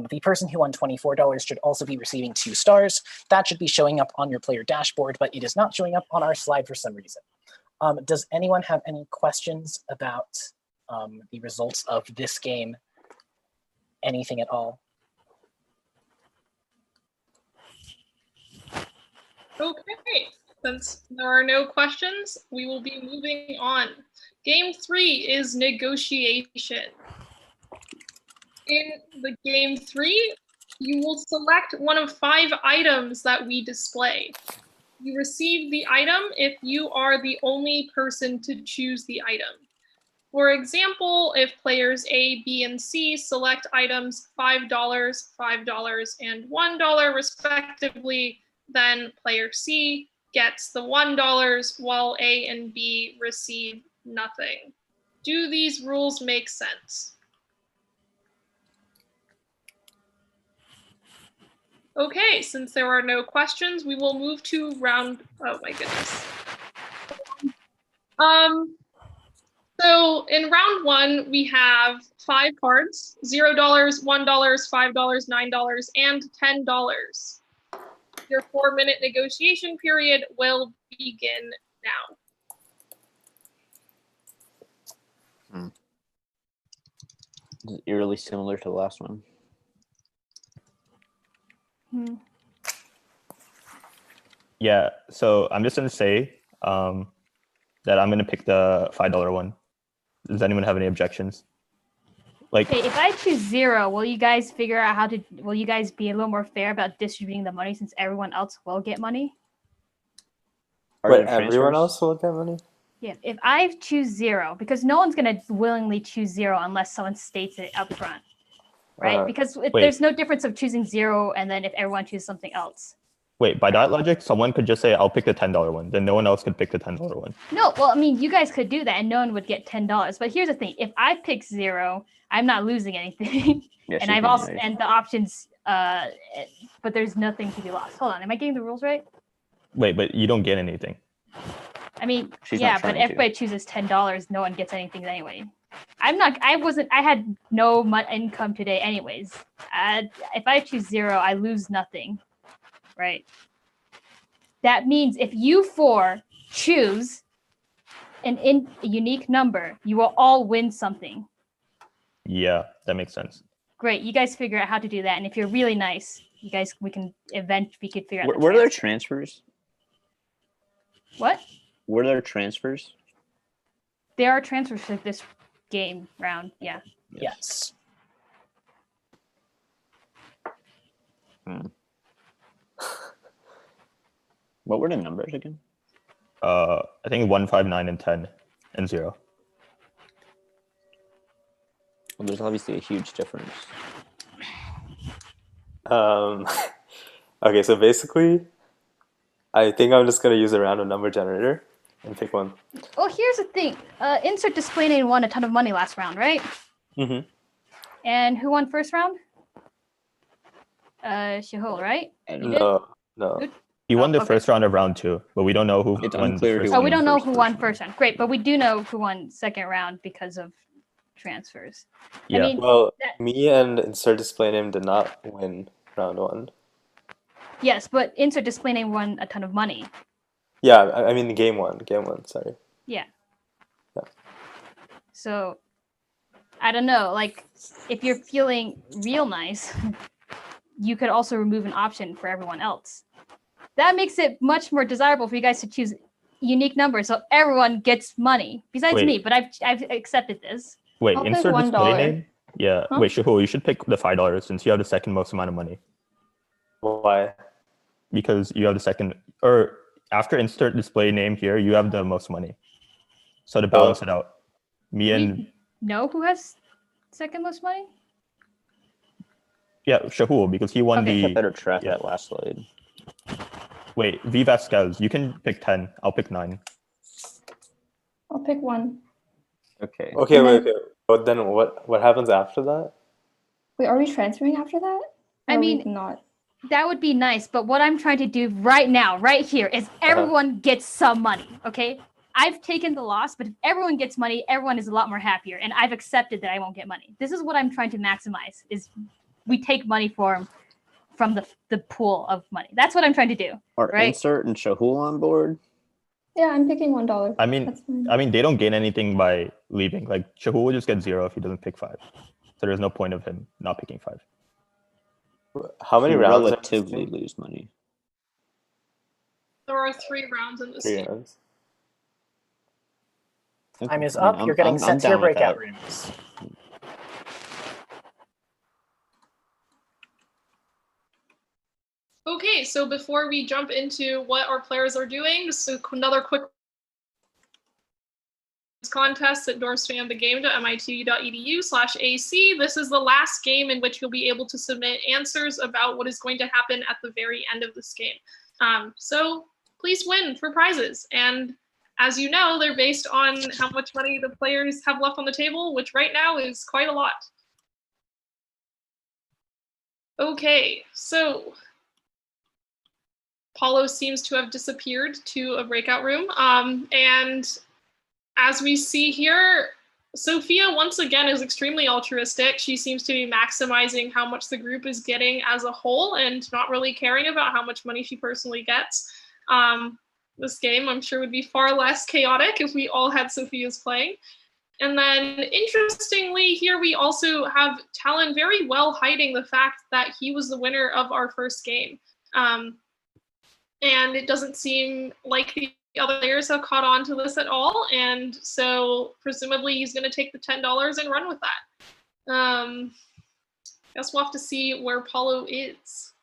The person who won $24 should also be receiving 2 stars. That should be showing up on your player dashboard, but it is not showing up on our slide for some reason. Does anyone have any questions about the results of this game? Anything at all? Okay, since there are no questions, we will be moving on. Game 3 is negotiation. In the game 3, you will select one of 5 items that we display. You receive the item if you are the only person to choose the item. For example, if players A, B, and C select items $5, $5, and $1 respectively, then player C gets the $1 while A and B receive nothing. Do these rules make sense? Okay, since there are no questions, we will move to round, oh my goodness. So in round one, we have 5 cards, $0, $1, $5, $9, and $10. Your 4-minute negotiation period will begin now. It's eerily similar to the last one. Yeah, so I'm just gonna say that I'm gonna pick the $5 one. Does anyone have any objections? Like, Okay, if I choose 0, will you guys figure out how to? Will you guys be a little more fair about distributing the money since everyone else will get money? Are Wait, there everyone transfers? else will get money? Yeah, if I choose 0, because no one's gonna willingly choose 0 unless someone states it up front, right? Because there's no difference of choosing 0 and then if everyone chooses something else. wait, by that logic, someone could just say, I'll pick the $10 one. Then no one else could pick the $10 one. No, well, I mean, you guys could do that and no one would get $10. But here's the thing: if I pick 0, I'm not losing anything, Yes, and you I've can, also right. and the options. But there's nothing to be lost. Hold on, am I getting the rules right? Wait, but you don't get anything. I mean, She's yeah, not but trying to. everybody chooses $10. No one gets anything anyway. I had no income today anyways. If I choose 0, I lose nothing, right? That means if you 4 choose a unique number, you will all win something. Yeah, that makes sense. Great, you guys figure out how to do that, and if you're really nice, we could figure out. Were there transfers? What? Were there transfers? There are transfers for this game round. Yeah. Yes. What were the numbers again? I think 1, 5, 9, and 10, and 0. Well, there's obviously a huge difference. Okay, so basically, I think I'm just gonna use a random number generator and pick one. Well, here's the thing. InsertDisplayName won a ton of money last round, right? Mm-hmm. And who won first round? Shahul, right? No. He won the okay. first round of round 2, but we don't know who It's won unclear the first who Oh, we won don't know first who first won round. first round. Great, but we do know who won second round because of transfers. Yeah. I mean, Well, me and InsertDisplayName did not win round 1. yes, but InsertDisplayName won a ton of money. Yeah, I mean game one. Sorry. Yeah. Yeah. So, I don't know. Like, if you're feeling real nice, you could also remove an option for everyone else. That makes it much more desirable for you guys to choose unique numbers, so everyone gets money besides Wait. me. But I've accepted this. Wait, I'll pick insert $1. display name? Yeah. Huh? Wait, Shahul, you should pick the $5 since you have the second most amount of money. Why? Because you have the second, or after insert display name here, you have the most money. So to balance it out, me and We know who has second most money? yeah, Shahul, because he won Okay. Kept the. better track yeah. that last slide. Wait, vvasquez, you can pick 10. I'll pick 9. I'll pick 1. Okay. Okay, And wait, then- okay. But then what happens after that? Wait, are we transferring after that? I Or are mean- we not. That would be nice, but what I'm trying to do right now, right here, is everyone gets some money, okay? I've taken the loss, but if everyone gets money, everyone is a lot more happier, and I've accepted that I won't get money. This is what I'm trying to maximize, is we take money from the pool of money. That's what I'm trying to do. Are Right. Insert and Shahul on board? Yeah, I'm picking $1. I mean, That's fine. they don't gain anything by leaving. Like Shahul will just get 0 if he doesn't pick 5. So there's no point of him not picking 5. How many You rounds? are relatively there? lose money. There are 3 rounds in this 3 game. rounds. Time is I mean, up. You're getting I'm sent to your down with breakout that. rooms. Okay, so before we jump into what our players are doing, just another quick contest at dormspam-the-game.mit.edu/AC. This is the last game in which you'll be able to submit answers about what is going to happen at the very end of this game. So please win for prizes. And as you know, they're based on how much money the players have left on the table, which right now is quite a lot. Okay, so Paulo seems to have disappeared to a breakout room. And as we see here, Sophia once again is extremely altruistic. She seems to be maximizing how much the group is getting as a whole and not really caring about how much money she personally gets. This game, I'm sure, would be far less chaotic if we all had Sophia's playing. And then, interestingly, here we also have Talon very well hiding the fact that he was the winner of our first game. And it doesn't seem like the other players have caught on to this at all. And so, presumably, he's going to take the $10 and run with that. Guess we'll have to see where Paulo is.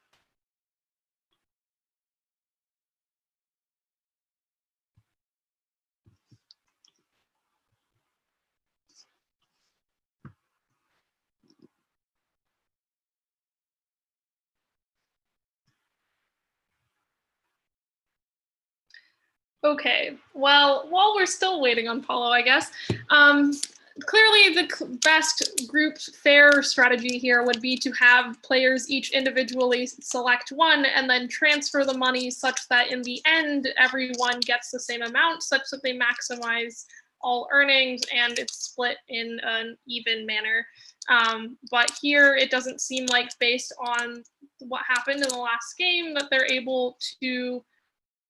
Okay, well, while we're still waiting on Paulo, I guess, clearly the best group fair strategy here would be to have players each individually select one and then transfer the money such that in the end, everyone gets the same amount, such that they maximize all earnings and it's split in an even manner. But here, it doesn't seem like, based on what happened in the last game, that they're able to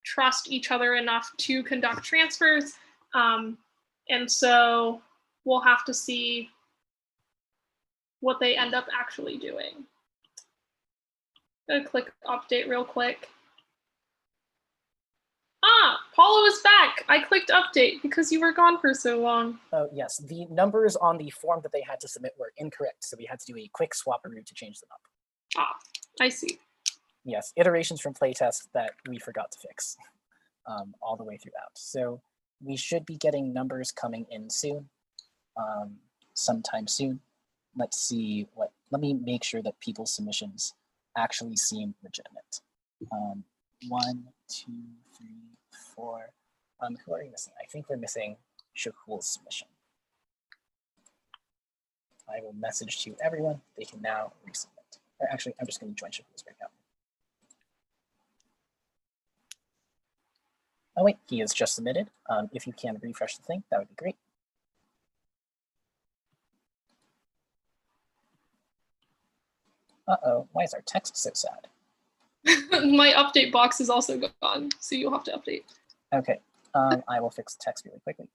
trust each other enough to conduct transfers. And so we'll have to see what they end up actually doing. I'm gonna click update real quick. Paulo is back. I clicked update because you were gone for so long. Oh, yes. The numbers on the form that they had to submit were incorrect, so we had to do a quick swap-a-roo to change them up. I see. Yes, iterations from playtest that we forgot to fix all the way throughout. So we should be getting numbers coming in soon, sometime soon. Let's see let me make sure that people's submissions actually seem legitimate. 1, 2, 3, 4. Who are you missing? I think we're missing Shahul's submission. I will message to everyone. They can now resubmit. Or actually, I'm just going to join Shahul's right now. Oh wait, he is just submitted. If you can refresh the thing, that would be great. Uh-oh, why is our text so sad? My update box is also gone, so you'll have to update. Okay, I will fix the text really quickly.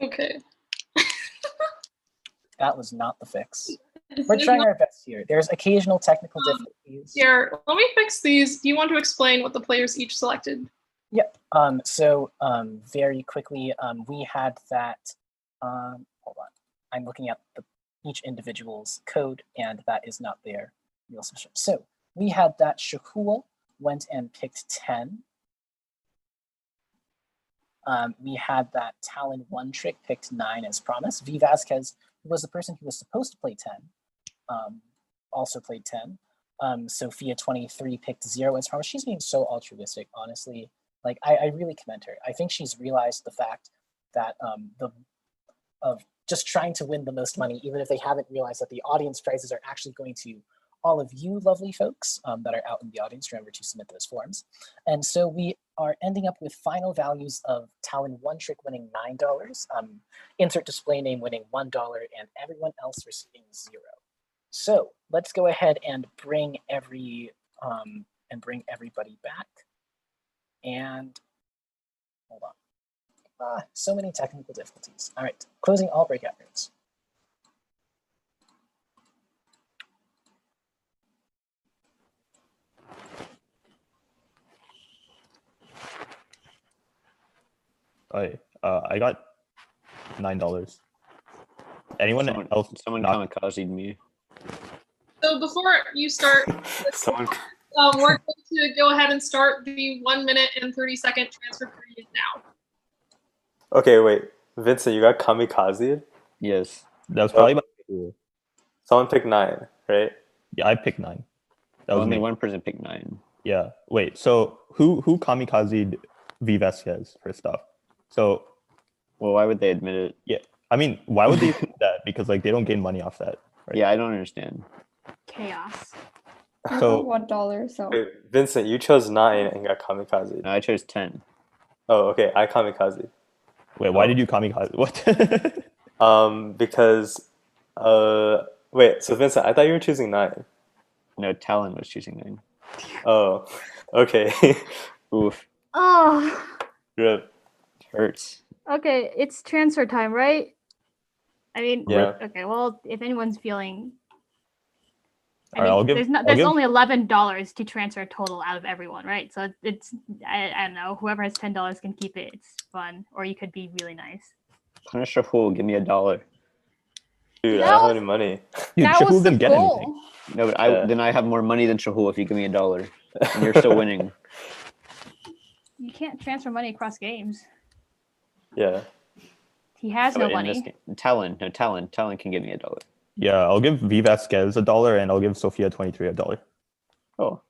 Okay. That was not the fix. We're trying our best here. There's occasional technical difficulties. Here, let me fix these. Do you want to explain what the players each selected? Yep. So very quickly, we had that. Hold on. I'm looking at each individual's code, and that is not their real submission. So we had that Shahul went and picked 10. We had that Talon one trick picked 9 as promised. vvasquez, who was the person who was supposed to play 10, also played 10. Sophia 23 picked 0 as promised. She's being so altruistic, honestly. Like, I really commend her. I think she's realized the fact that of just trying to win the most money, even if they haven't realized that the audience prizes are actually going to all of you lovely folks that are out in the audience. Remember to submit those forms. And so we are ending up with final values of Talon one trick winning $9, InsertDisplayName winning $1, and everyone else receiving 0. So let's go ahead and bring everybody back. And hold on. So many technical difficulties. All right, closing all breakout rooms. I got $9. Anyone else? Someone kamikazed me. So before you start, Someone. we're going to go ahead and start the 1 minute and 30-second transfer period now. Okay, wait. Vincent, you got kamikaze? Yes. That was probably my rule. Someone picked 9, right? Yeah, I picked 9. That was Only me. one person picked 9. Yeah. Wait. So who kamikazed vvasquez for stuff? So. Well, why would they admit it? Yeah. I mean, why would they do that? Because like they don't gain money off that. Right? Yeah, I don't understand. Chaos. So $1, so Wait, Vincent, you chose 9 and got kamikaze. No, I chose 10. Oh, okay. I kamikaze. Wait, why did you kamikaze? What? Because wait, so Vincent, I thought you were choosing 9. No, Talon was choosing 9. Oh, okay. Oof, Oh, Rip. hurts. okay. It's transfer time, right? I mean, Yeah. okay. Well, if anyone's feeling, I Alright, mean, I'll there's give- only $11 to transfer total out of everyone, right? So it's I don't know. Whoever has $10 can keep it. It's fun, or you could be really nice. Punish a fool. Give me $1. Dude, I That don't have was- any money. Dude, that was Shahul the didn't get goal. anything. No, but Yeah. then I have more money than Shahul if you give me $1, and you're still winning. You can't transfer money across games. Yeah. He has How no about in this money. game? Talon can give me $1. Yeah, I'll give vvasquez $1 and I'll give Sophia23 $1. Oh,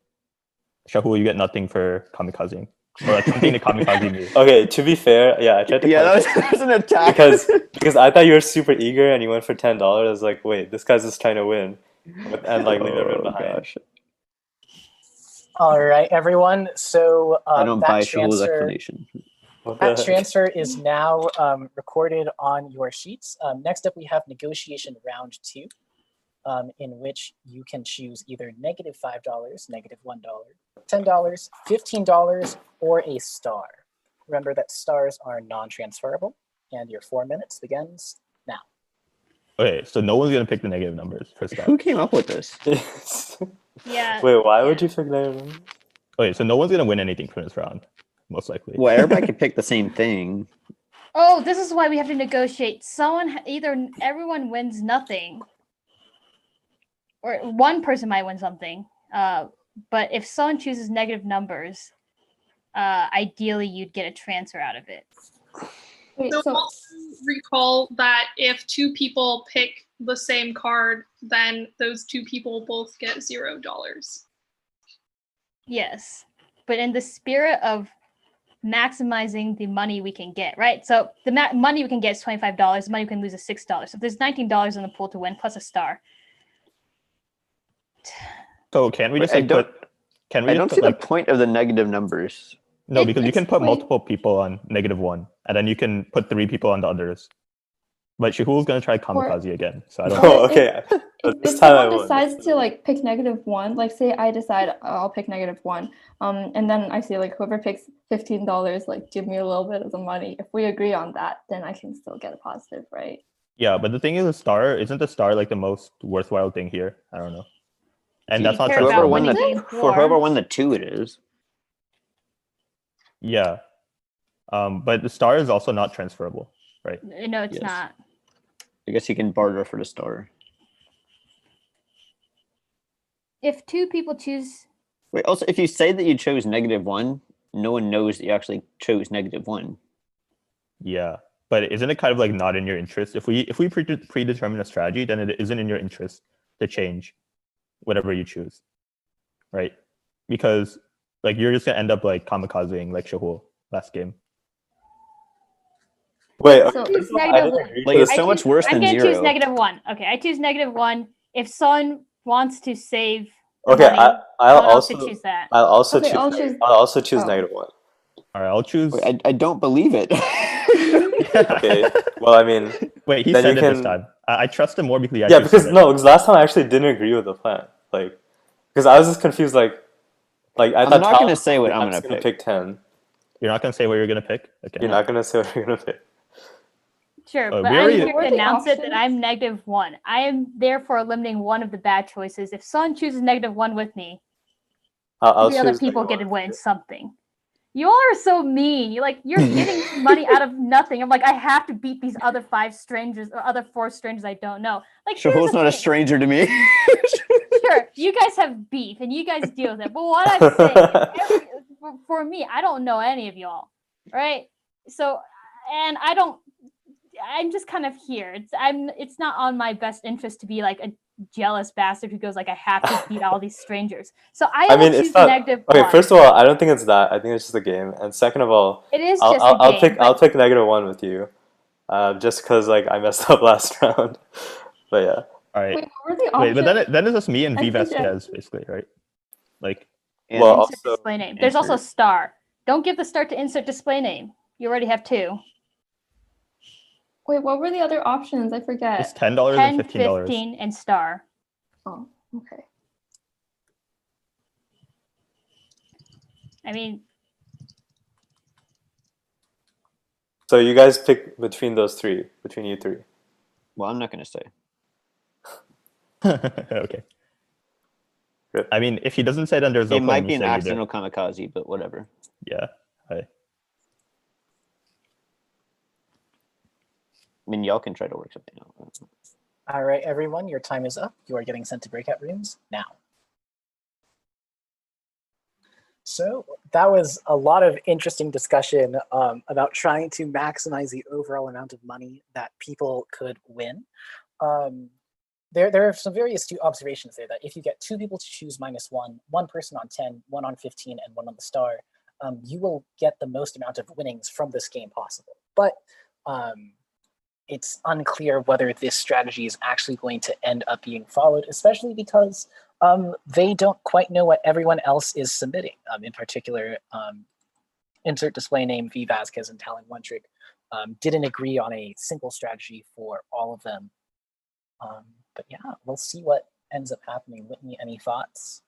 Shahul, you get nothing for kamikazing or attempting to kamikaze me. Okay, to be fair, yeah, I tried to yeah, cut that was an attack. because I thought you were super eager and you went for $10. I was like, wait, this guy's just trying to win, and like leave everyone Oh, behind. gosh. All right, everyone. So I don't buy that Shahul's transfer, explanation. What the that heck? transfer is now recorded on your sheets. Next up, we have negotiation round 2, in which you can choose either -$5, -$1, $10, $15, or a star. Remember that stars are non-transferable, and your 4 minutes begins now. Okay, so no one's gonna pick the negative numbers for stuff. Who came up with this? Yeah. Wait, why would you pick that? Okay, so no one's gonna win anything from this round, most likely. Well, everybody could pick the same thing. Oh, this is why we have to negotiate. Either everyone wins nothing, or one person might win something. But if someone chooses negative numbers, ideally you'd get a transfer out of it. Wait, So so also recall that if 2 people pick the same card, then those 2 people both get $0. Yes, but in the spirit of maximizing the money we can get, right? So the money we can get is $25. The money we can lose is $6. So there's $19 in the pool to win plus a star. So can we But just I like don't- put? Can we I just don't put, see like the point of the negative numbers. no? Because you can put wait. multiple people on -1, and then you can put 3 people on the others. But Shahul's gonna try kamikaze again, so I don't. Or Oh, if- okay. if This time I someone won. decides to like pick -1, like say I decide I'll pick -1, and then I say like whoever picks $15, like give me a little bit of the money. If we agree on that, then I can still get a positive, right? Yeah, but the thing is, isn't the star like the most worthwhile thing here? I don't know. And Do that's you not care about Whoever transferable. won the winning for or- whoever won the 2, it is. Yeah. But the star is also not transferable, right? No, it's Yes. not. I guess you can barter for the star. If 2 people choose, Wait, also, if you say that you chose -1, no one knows that you actually chose -1. Yeah. But isn't it kind of like not in your interest? If we predetermine a strategy, then it isn't in your interest to change whatever you choose, right? Because like you're just gonna end up like kamikazing like Shahul last game. Wait, So okay, choose I negative didn't agree Like, to it's this. so much worse I'm than gonna 0. choose -1. Okay, I choose -1. If someone wants to save the Okay, money, I'll someone else should also choose that. I'll also Okay, choose I'll choose- I'll also choose oh. -1. All right, I'll choose. Wait, I don't believe it. Okay. Well, I mean, Wait, he then said you it this can- time. I trust him more because he yeah, actually because said it. no, because last time I actually didn't agree with the plan. Like, because I was just confused. Like I I'm thought not Tal- gonna say what I'm I'm gonna just gonna pick. pick 10. You're not gonna say what you're gonna pick. Okay. You're not gonna say what you're gonna pick. Sure, Oh, but we I'm already- here What were to the announce it that options? I'm -1. I am therefore eliminating one of the bad choices. If someone chooses -1 with me, I'll 3 other choose people get to -1. win something. You all are so mean. You're getting money out of nothing. I'm like, I have to beat these other 5 strangers or other 4 strangers I don't know. Like, here's Shahul's the not a thing. stranger to me. Sure, you guys have beef and you guys deal with it. But what I'm saying is, for me, I don't know any of y'all, right? So, and I'm just kind of here. It's not on my best interest to be like a jealous bastard who goes like, I have to beat all these strangers. So I I will mean, it's choose not -1. okay. First of all, I don't think it's that. I think it's just a game. And second of all, It is I'll just I'll, a I'll game. pick but I'll pick -1 with you, just because like I messed up last round. But yeah. All right. Wait, what were the Wait, but options? then it's just me and I think vvasquez basically, right? Like, And Well, insert also display name. There's also insert. star. Don't give the star to insert display name. You already have 2. Wait, what were the other options? I It's forget. $10 10, and $15. 15, and star. Oh, okay. I mean, So you guys pick between those three, between you three. Well, I'm not gonna say. Okay. Good. I mean, if he doesn't say, then there's no It point might in me be an saying either. accidental kamikaze, but whatever. Yeah. I mean, y'all can try to work something out. All right, everyone, your time is up. You are getting sent to breakout rooms now. So that was a lot of interesting discussion about trying to maximize the overall amount of money that people could win. There are some very astute observations there that if you get 2 people to choose -1, 1 person on 10, 1 on 15, and 1 on the star, you will get the most amount of winnings from this game possible. But it's unclear whether this strategy is actually going to end up being followed, especially because they don't quite know what everyone else is submitting. In particular, InsertDisplayName, vvasquez, and Talon One Trick didn't agree on a single strategy for all of them. But yeah, we'll see what ends up happening. Whitney, any thoughts?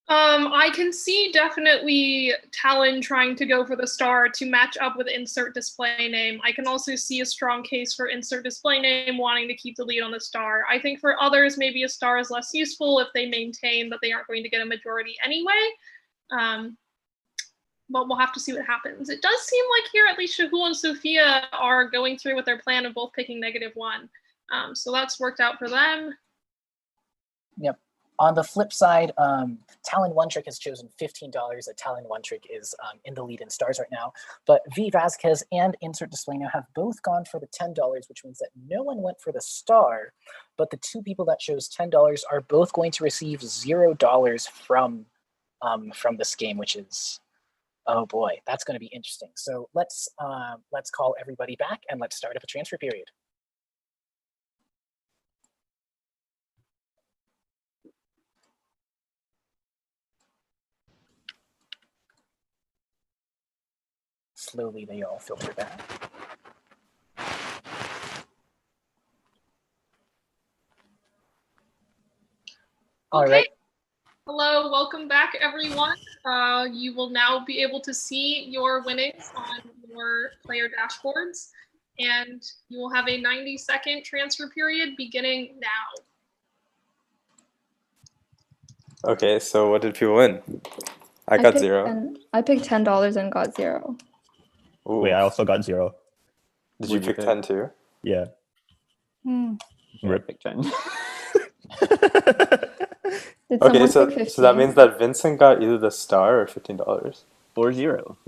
I can see definitely Talon trying to go for the star to match up with InsertDisplayName. I can also see a strong case for InsertDisplayName wanting to keep the lead on the star. I think for others, maybe a star is less useful if they maintain that they aren't going to get a majority anyway. But we'll have to see what happens. It does seem like here at least Shahul and Sophia are going through with their plan of both picking -1. So that's worked out for them. Yep. On the flip side, Talon One Trick has chosen $15. Talon One Trick is in the lead in stars right now. But vvasquez and InsertDisplayName have both gone for the $10, which means that no one went for the star. But the 2 people that chose $10 are both going to receive $0 from this game, which is, oh boy, that's going to be interesting. So let's call everybody back and let's start up a transfer period. Slowly, they all filter back. All right. Hello, welcome back, everyone. You will now be able to see your winnings on your player dashboards, and you will have a 90-second transfer period beginning now. Okay, so what did people win? I got 0. I picked $10 and got 0. Ooh. Wait, I also got 0. Did you pick 10 too? Yeah. Yeah, I Rip. picked 10. Did Okay, someone pick so 15? that means that Vincent got either the star or $15. Or 0.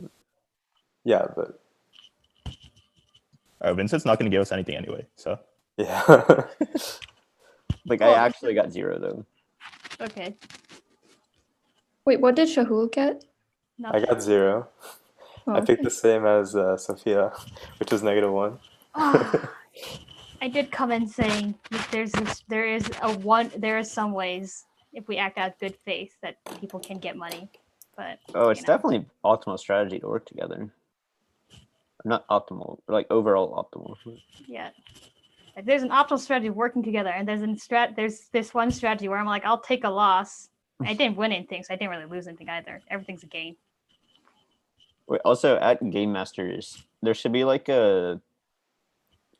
Yeah, but Vincent's not going to give us anything anyway, so. yeah. Like, I actually got 0, though. okay. Wait, what did Shahul get? I got 0. Oh, I picked the same as Sophia, which was -1. I did come in saying there is some ways if we act out good faith that people can get money, but Oh, it's definitely optimal strategy to work together. Not optimal, like overall optimal. Yeah. Like, there's an optimal strategy working together, and there's this one strategy where I'm like, I'll take a loss. I didn't win anything, so I didn't really lose anything either. Everything's a gain. Wait, also at Game Masters, there should be like a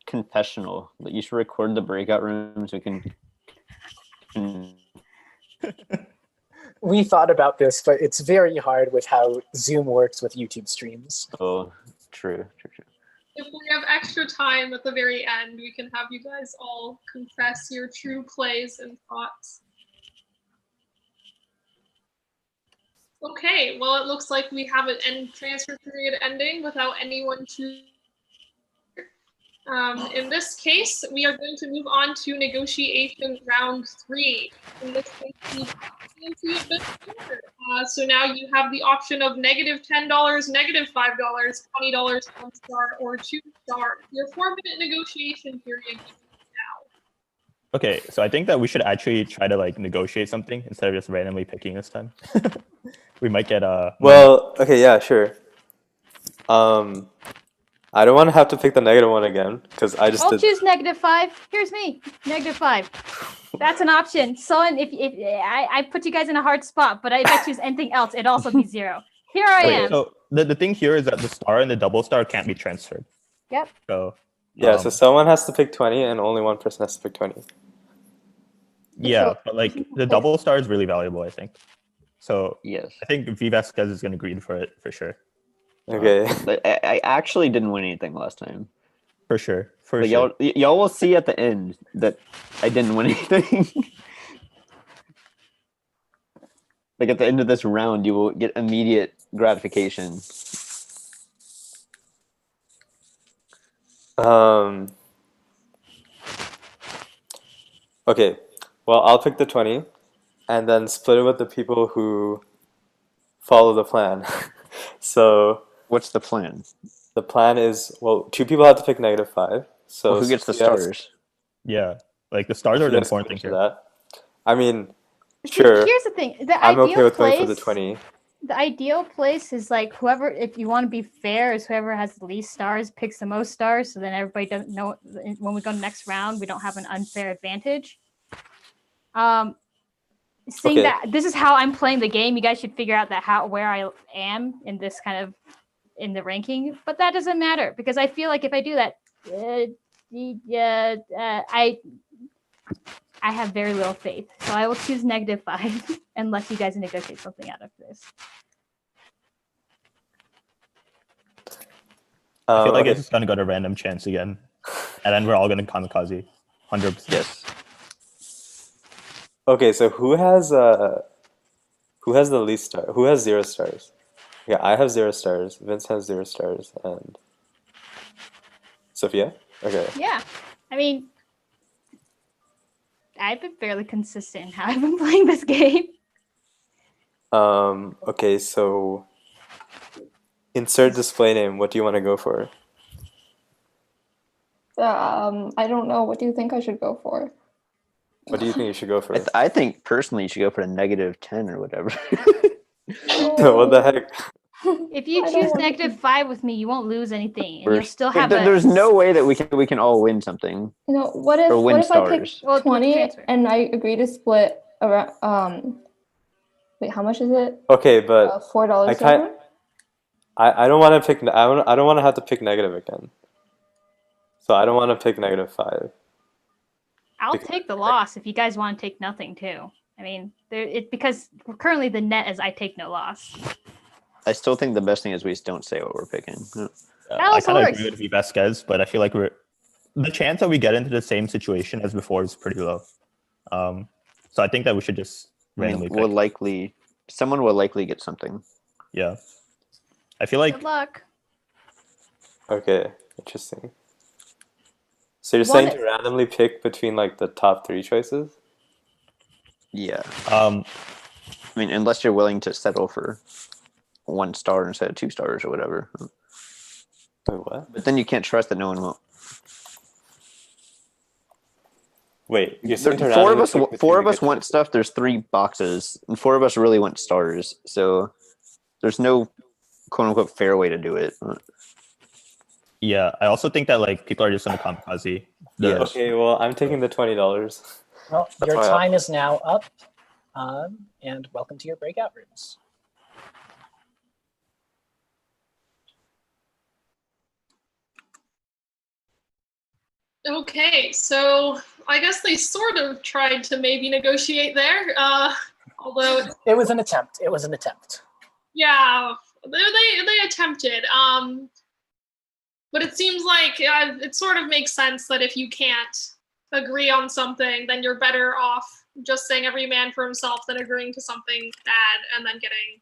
confessional that you should record the breakout rooms. We can. We thought about this, but it's very hard with how Zoom works with YouTube streams. Oh, true. If we have extra time at the very end, we can have you guys all confess your true plays and thoughts. Okay, well, it looks like we have an end transfer period ending without anyone to. In this case, we are going to move on to negotiation round 3. In this case, so now you have the option of -$10, -$5, $20, 1 star, or 2 star. Your 4-minute negotiation period begins now. Okay, so I think that we should actually try to like negotiate something instead of just randomly picking this time. We might get Well, okay, yeah, sure. I don't want to have to pick the negative one again because I just I'll did. choose -5. Here's me, -5. That's an option. So if I put you guys in a hard spot, but if I choose anything else, it'd also be 0. Here I Wait, am. so the thing here is that the star and the double star can't be transferred. Yep. So Yeah, so someone has to pick 20 and only one person has to pick 20. yeah, but like the double star is really valuable, I think. So Yes. I think vvasquez is going to greed for it for sure. Okay. I actually didn't win anything last time. For sure. For But sure. y'all will see at the end that I didn't win anything. Like at the end of this round, you will get immediate gratification. Okay. Well, I'll pick the 20 and then split it with the people who follow the plan. So What's the plan? the plan is, well, 2 people have to pick -5. So Well, who gets the Sophia has- stars? Yeah, like the stars are the Sophia's important thing committed here. to that. I mean, See, sure. here's the thing. The I'm ideal okay with going place, for the 20. the ideal place is like whoever, if you want to be fair, is whoever has the least stars picks the most stars. So then everybody doesn't know when we go next round, we don't have an unfair advantage. Seeing Okay. that this is how I'm playing the game, you guys should figure out where I am in this kind of in the ranking. But that doesn't matter because I feel like if I do that, I have very little faith. So I will choose -5 unless you guys negotiate something out of this. I feel like Okay. it's just going to go to random chance again. And then we're all going to kamikaze. 100%. Yes. Okay, so who has the least star? Who has 0 stars? Yeah, I have 0 stars. Vince has 0 stars, and Sophia. Okay. Yeah, I mean, I've been fairly consistent in how I've been playing this game. Okay, so insert display name. What do you want to go for? I don't know. What do you think I should go for? What do you think you should go for? I think personally you should go for a -10 or whatever. What the heck? If you I don't choose want to- -5 with me, you won't lose anything, and you'll still have There's no way that we can all win something. You know, what if Or win I pick stars. Well, 20 transfer. and I agree to split around? Wait, how much is it? Okay, but $4. I can't- I don't want to pick. I don't want to have to pick negative again. So I don't want to pick -5. I'll because- take the loss if you guys want to take nothing too. I mean, because currently the net is I take no loss. I still think the best thing is we just don't say what we're picking. That I also kind of works. agree with vvasquez, but I feel like the chance that we get into the same situation as before is pretty low. So I think that we should just randomly pick. Someone will likely get something. Yeah. I feel like Good luck. Okay, interesting. So you're One- saying to randomly pick between like the top 3 choices? Yeah. um I mean, unless you're willing to settle for 1 star instead of 2 stars or whatever. Wait, what? But then you can't trust that no one will. Wait, you're saying to Four of randomly us. pick between Four the of us good want choices? stuff. There's 3 boxes, and 4 of us really want stars. So there's no "quote unquote" fair way to do it. yeah, I also think that like people are just gonna kamikaze. Yes. Okay, well, I'm taking the $20. Well, That's your why I- time is now up, and welcome to your breakout rooms. Okay, so I guess they sort of tried to maybe negotiate there. Although, It was an attempt. It was an attempt. yeah, they attempted. But it seems like it sort of makes sense that if you can't agree on something, then you're better off just saying every man for himself than agreeing to something bad and then getting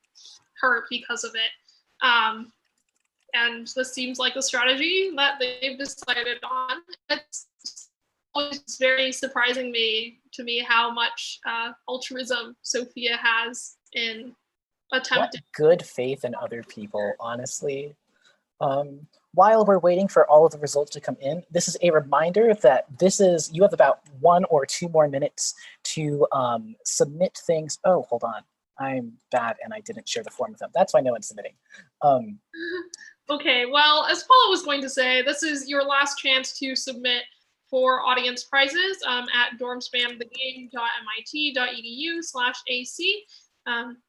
hurt because of it. And this seems like the strategy that they've decided on. It's always very surprising to me how much altruism Sophia has in What attempting. good faith in other people, honestly. While we're waiting for all of the results to come in, this is a reminder that you have about 1 or 2 more minutes to submit things. Oh, hold on. I'm bad and I didn't share the form with them. That's why no one's submitting. Okay, well, as Paula was going to say, this is your last chance to submit for audience prizes at dormspam-the-game.mit.edu/AC.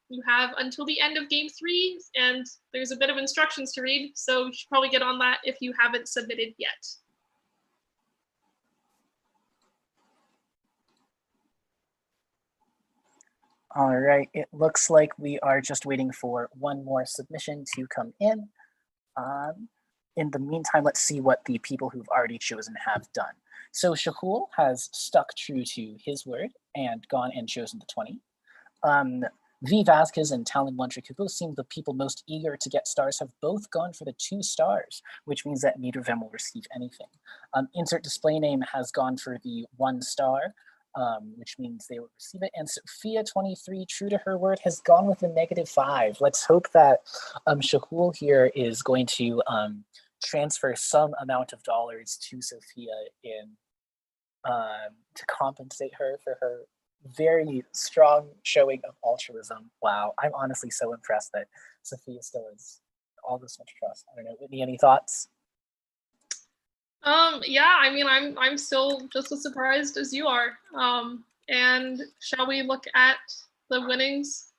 You have until the end of game 3, and there's a bit of instructions to read, so you should probably get on that if you haven't submitted yet. All right, it looks like we are just waiting for one more submission to come in. In the meantime, let's see what the people who've already chosen have done. So Shahul has stuck true to his word and gone and chosen the 20. vvasquez and Talon Wuntrick, who both seem the people most eager to get stars, have both gone for the 2 stars, which means that neither of them will receive anything. InsertDisplayName has gone for the 1 star, which means they will receive it. And Sophia23, true to her word, has gone with a -5. Let's hope that Shahul here is going to transfer some amount of dollars to Sophia in to compensate her for her very strong showing of altruism. Wow, I'm honestly so impressed that Sophia still has all this much trust. I don't know, Whitney, any thoughts? Yeah, I mean, I'm still just as surprised as you are. And shall we look at the winnings?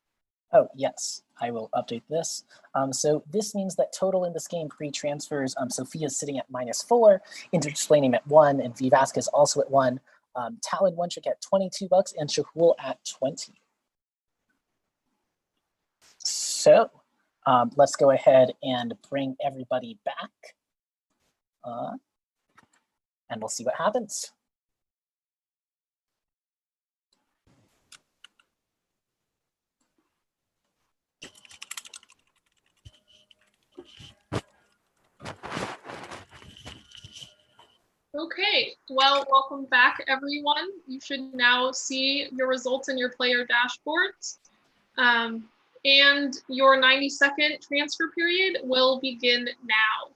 Oh, yes, I will update this. So this means that total in this game pre-transfers, Sophia's sitting at -4, InsertDisplayName at 1, and vvasquez also at 1. Talon Wuntrick at $22 and Shahul at 20. So let's go ahead and bring everybody back. And we'll see what happens. Okay, well, welcome back, everyone. You should now see your results in your player dashboards. And your 90-second transfer period will begin now.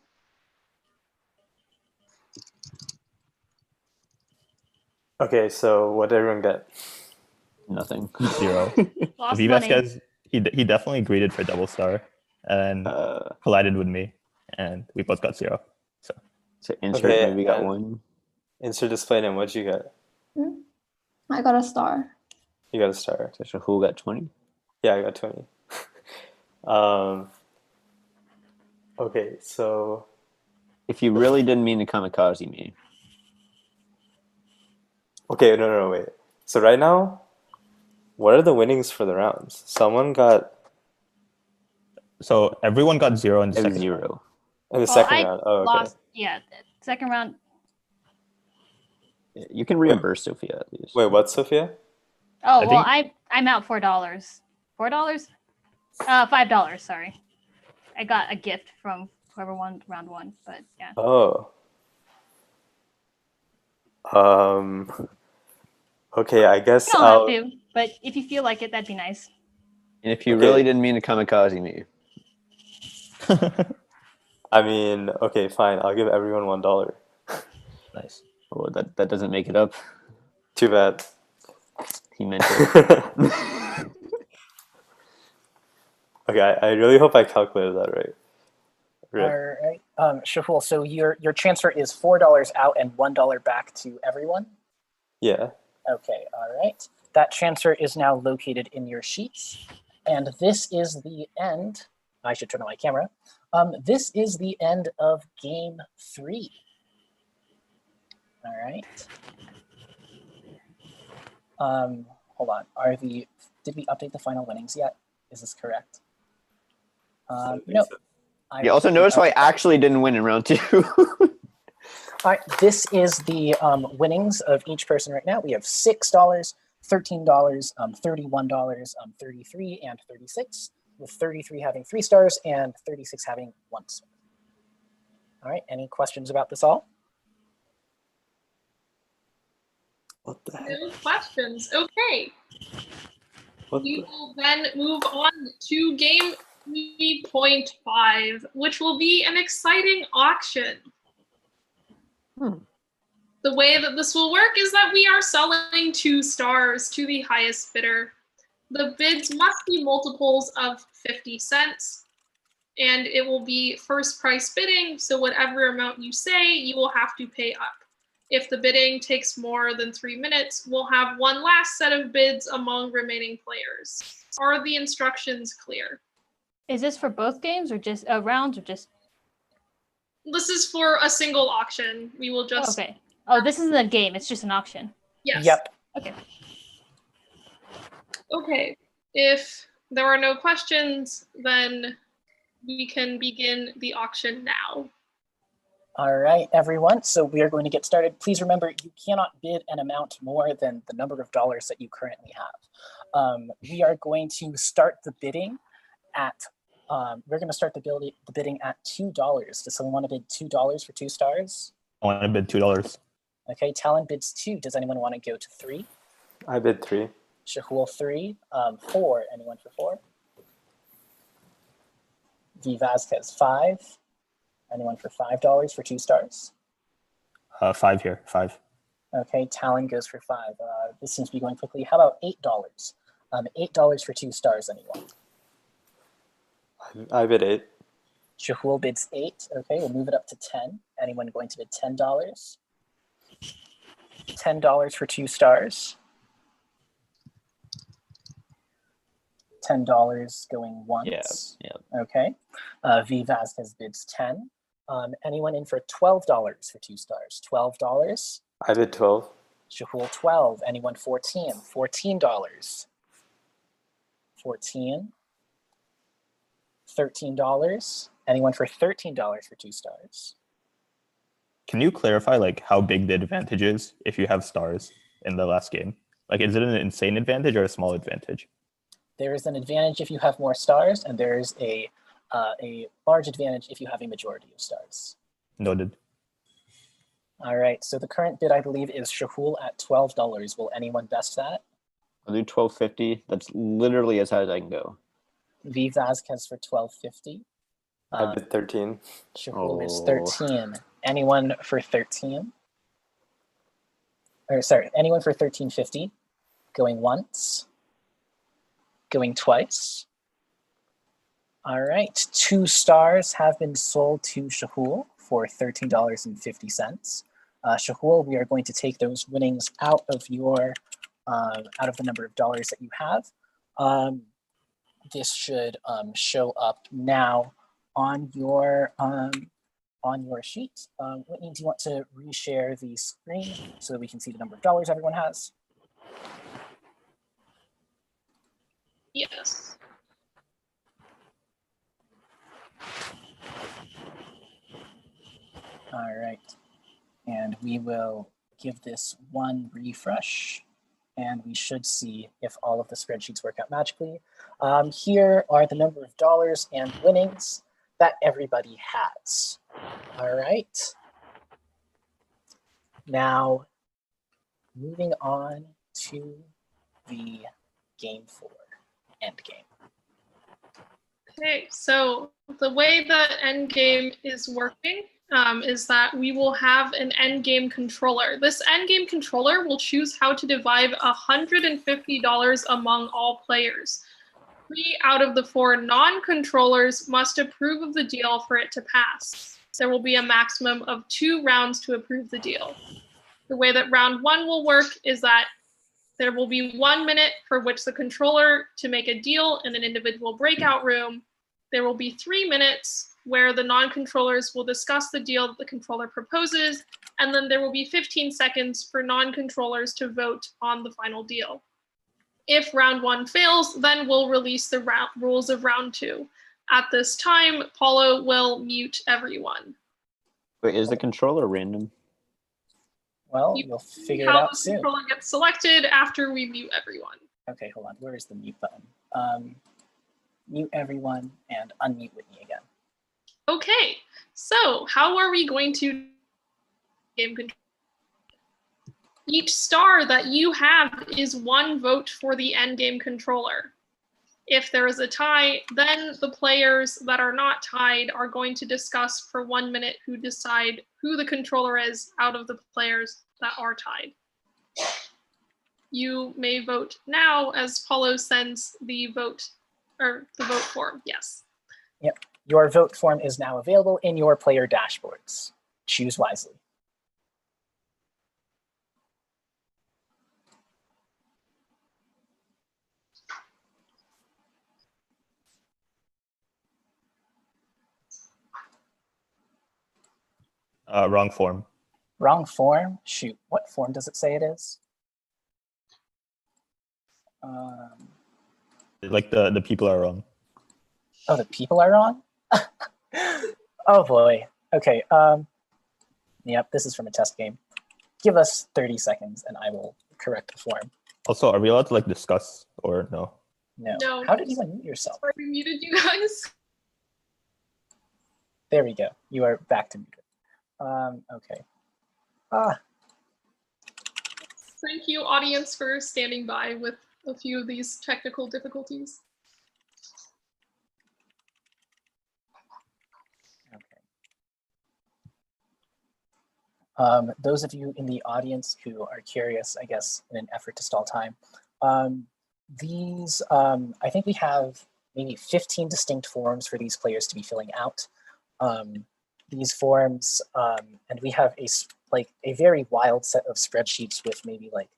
Okay, so what did everyone get? Nothing. 0. Lost money. vvasquez, he definitely graded for double star and collided with me, and we both got 0. So insert Okay, maybe got 1. InsertDisplayName, what'd you get? I got a star. You got a star. So who got 20? Yeah, I got 20. Okay, so If you really didn't mean to kamikaze me. okay, no, wait. So right now, what are the winnings for the rounds? Someone got So everyone got 0 in the It was second round. 0. in the Well, second I round. Oh, okay. lost. Yeah, second round. You can reimburse Sophia at least. Wait, what, Sophia? Oh, I well, think- I'm out $4. $4? $5. Sorry, I got a gift from whoever won round 1. But yeah. Oh. Okay, I guess You don't I'll. have to, but if you feel like it, that'd be nice. And if you Okay. really didn't mean to kamikaze me. I mean, okay, fine. I'll give everyone $1. Nice. Oh, that doesn't make it up. Too bad. He meant it. Okay, I really hope I calculated that right. All right, Shahul, so your transfer is $4 out and $1 back to everyone? Yeah. Okay, all right. That transfer is now located in your sheets. And this is the end. I should turn on my camera. This is the end of game 3. All right. Hold on. Did we update the final winnings yet? Is this correct? No. You also notice why I actually didn't win in round 2. All right, this is the winnings of each person right now. We have $6, $13, $31, 33, and 36, with 33 having 3 stars and 36 having 1 star. All right, any questions about this all? What the heck? No questions. Okay. What We the... will then move on to game 3.5, which will be an exciting auction. The way that this will work is that we are selling 2 stars to the highest bidder. The bids must be multiples of 50 cents. and it will be first price bidding. So whatever amount you say, you will have to pay up. If the bidding takes more than 3 minutes, we'll have one last set of bids among remaining players. Are the instructions clear? Is this for both games or just rounds or just? This is for a single auction. We will just. Okay. Oh, this isn't a game. It's just an auction. Yes. Yep. Okay. Okay. If there are no questions, then we can begin the auction now. All right, everyone. So we are going to get started. Please remember, you cannot bid an amount more than the number of dollars that you currently have. We are going to start the bidding at. We're going to start the bidding at $2. Does someone want to bid $2 for 2 stars? I want to bid $2. Okay, Talon bids 2. Does anyone want to go to 3? I bid 3. Shahul 3. 4. Anyone for 4? vvasquez 5. Anyone for $5 for 2 stars? 5 here. 5. Okay, Talon goes for 5. This seems to be going quickly. How about $8? $8 for 2 stars, anyone? I bid 8. Shahul bids 8. Okay, we'll move it up to 10. Anyone going to bid $10? $10 for 2 stars. $10 going once. Yeah. Okay. vvasquez bids 10. Anyone in for $12 for 2 stars? $12. I bid 12. Shahul 12. Anyone 14? $14. 14. $13. Anyone for $13 for 2 stars? Can you clarify like how big the advantage is if you have stars in the last game? Like, is it an insane advantage or a small advantage? There is an advantage if you have more stars, and there is a large advantage if you have a majority of stars. Noted. All right, so the current bid, I believe, is Shahul at $12. Will anyone best that? I'll do 12.50. That's literally as high as I can go. vvasquez for $12.50. I bid 13. Shahul is 13. Anyone for 13? Or sorry, anyone for $13.50? Going once? Going twice? All right, 2 stars have been sold to Shahul for $13.50. Shahul, we are going to take those winnings out of your out of the number of dollars that you have. This should show up now on your sheet. Whitney, do you want to reshare the screen so that we can see the number of dollars everyone has? Yes. All right, and we will give this one refresh, and we should see if all of the spreadsheets work out magically. Here are the number of dollars and winnings that everybody has. All right. Now, moving on to the game 4, endgame. Okay, so the way that endgame is working is that we will have an endgame controller. This endgame controller will choose how to divide $150 among all players. 3 out of the 4 non-controllers must approve of the deal for it to pass. There will be a maximum of 2 rounds to approve the deal. The way that round 1 will work is that there will be 1 minute for which the controller to make a deal in an individual breakout room. There will be 3 minutes where the non-controllers will discuss the deal that the controller proposes, and then there will be 15 seconds for non-controllers to vote on the final deal. If round 1 fails, then we'll release the rules of round 2. At this time, Paulo will mute everyone. Wait, is the controller random? Well, you'll figure it out soon. How the controller gets selected after we mute everyone. Okay, hold on. Where is the mute button? Mute everyone and unmute Whitney again. Okay, so how are we going to game control? Each star that you have is 1 vote for the endgame controller. If there is a tie, then the players that are not tied are going to discuss for 1 minute who decide who the controller is out of the players that are tied. You may vote now as Paulo sends the vote form. Yes. Yep. Your vote form is now available in your player dashboards. Choose wisely. Wrong form. Wrong form? Shoot, what form does it say it is? Like the people are wrong. Oh, the people are wrong? Oh boy. Okay. Yep, this is from a test game. Give us 30 seconds and I will correct the form. Also, are we allowed to like discuss or no? No. No. How did you unmute yourself? Sorry, we muted you guys. There we go. You are back to muted. Okay. Thank you, audience, for standing by with a few of these technical difficulties. Okay. Those of you in the audience who are curious, I guess, in an effort to stall time, I think we have maybe 15 distinct forms for these players to be filling out. These forms, and we have a very wild set of spreadsheets with maybe like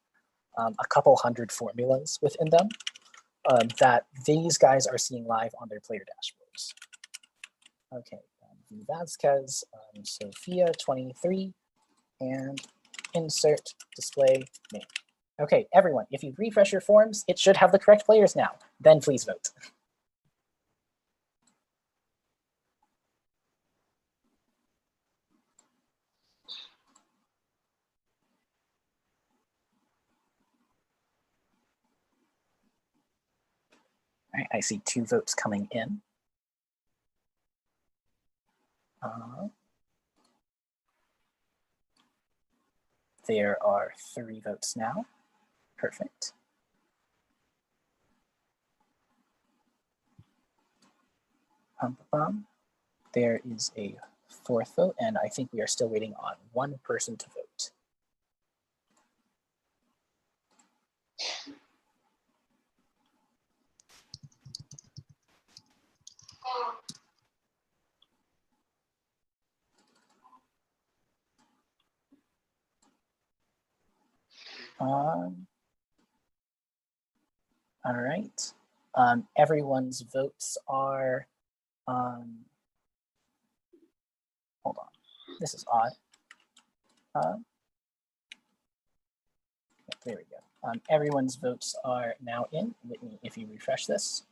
a couple hundred formulas within them that these guys are seeing live on their player dashboards. Okay, vvasquez, Sophia 23, and insert display name. Okay, everyone, if you refresh your forms, it should have the correct players now. Then please vote. All right, I see 2 votes coming in. There are 3 votes now. Perfect. There is a 4th vote, and I think we are still waiting on 1 person to vote. All right. Everyone's votes are, hold on, this is odd. There we go. Everyone's votes are now in. Whitney, if you refresh this.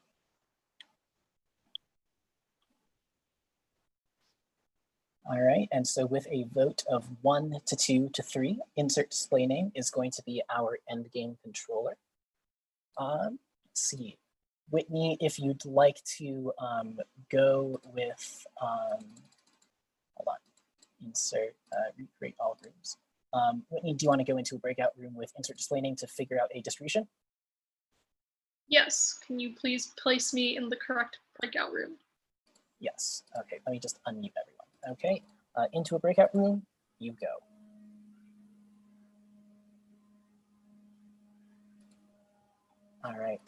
All right, and so with a vote of 1 to 2 to 3, insert display name is going to be our endgame controller. Let's see, Whitney, if you'd like to go with, hold on, insert, recreate all rooms. Whitney, do you want to go into a breakout room with insert display name to figure out a distribution? Yes, can you please place me in the correct breakout room? Yes, okay, let me just unmute everyone. Okay, into a breakout room, you go. All right,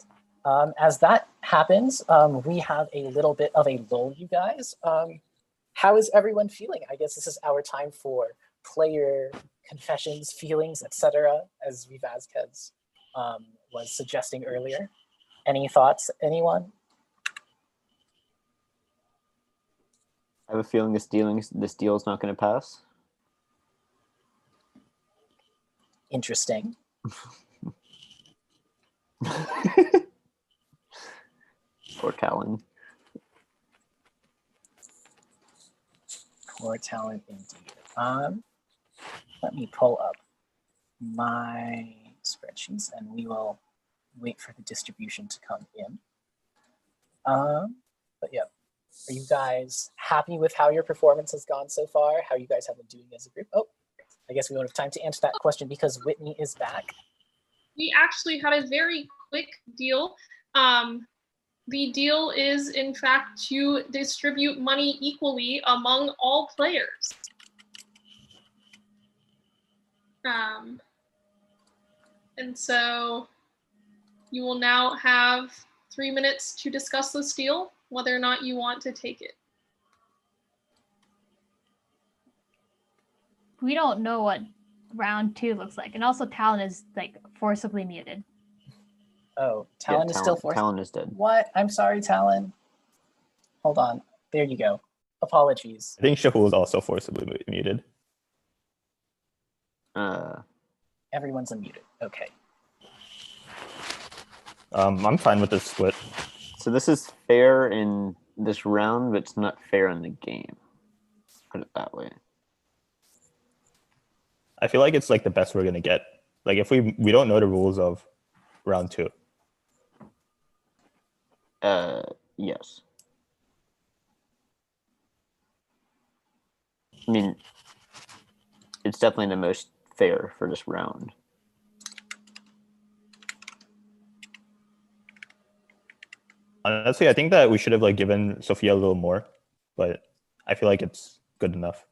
as that happens, we have a little bit of a lull, you guys. How is everyone feeling? I guess this is our time for player confessions, feelings, etc., as vvasquez was suggesting earlier. Any thoughts, anyone? I have a feeling this deal is not going to pass. Interesting. Poor Talon. Poor Talon indeed. Let me pull up my spreadsheets and we will wait for the distribution to come in. But yeah, are you guys happy with how your performance has gone so far? How you guys have been doing as a group? Oh, I guess we won't have time to answer that question because Whitney is back. We actually had a very quick deal. The deal is, in fact, to distribute money equally among all players. And so you will now have 3 minutes to discuss this deal, whether or not you want to take it. we don't know what round 2 looks like, and also Talon is like forcibly muted. Oh, Talon is still forced. Talon is dead. What? I'm sorry, Talon. Hold on. There you go. Apologies. I think shahul is also forcibly muted. Everyone's unmuted. Okay. I'm fine with this split. So this is fair in this round, but it's not fair in the game. Put it that way. I feel like it's like the best we're gonna get. Like if we don't know the rules of round 2. Yes. I mean, it's definitely the most fair for this round. Honestly, I think that we should have like given Sophia a little more, but I feel like it's good enough.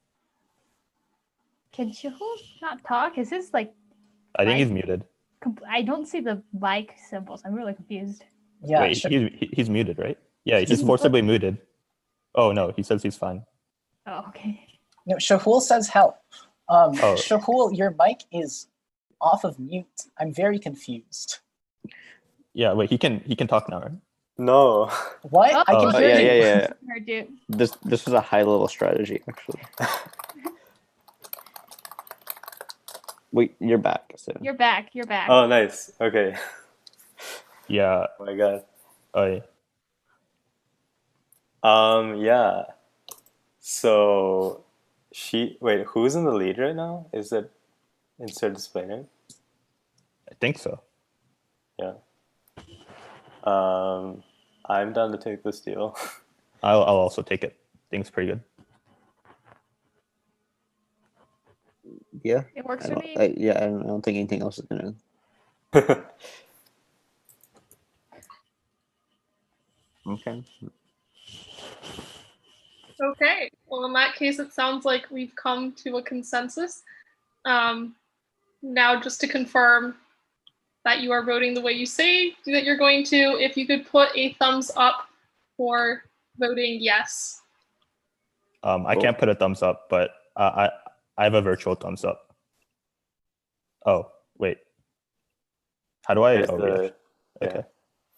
Can Shahul not talk? Is this like? I think he's muted. I don't see the mic symbols. I'm really confused. Yeah. Wait, he's muted, right? Yeah, he's forcibly muted. Oh no, he says he's fine. Oh, okay. No, Shahul says help. Shahul, your mic is off of mute. I'm very confused. Yeah, wait, he can talk now, right? No. What? I can hear you. Yeah. Heard you. This was a high level strategy, actually. Wait, you're back. So You're back. You're back. Oh, nice. Okay. Yeah. Oh my god. Oh, yeah. Yeah. So wait, who's in the lead right now? Is it insert display name? I think so. Yeah. I'm down to take this deal. I'll also take it. I think it's pretty good. yeah, It works for me. I don't think anything else is gonna. Okay. Okay. Well, in that case, it sounds like we've come to a consensus. Now, just to confirm that you are voting the way you say that you're going to, if you could put a thumbs up for voting yes. I can't put a thumbs up, but I have a virtual thumbs up. Oh, wait. How do I? There's the- Okay.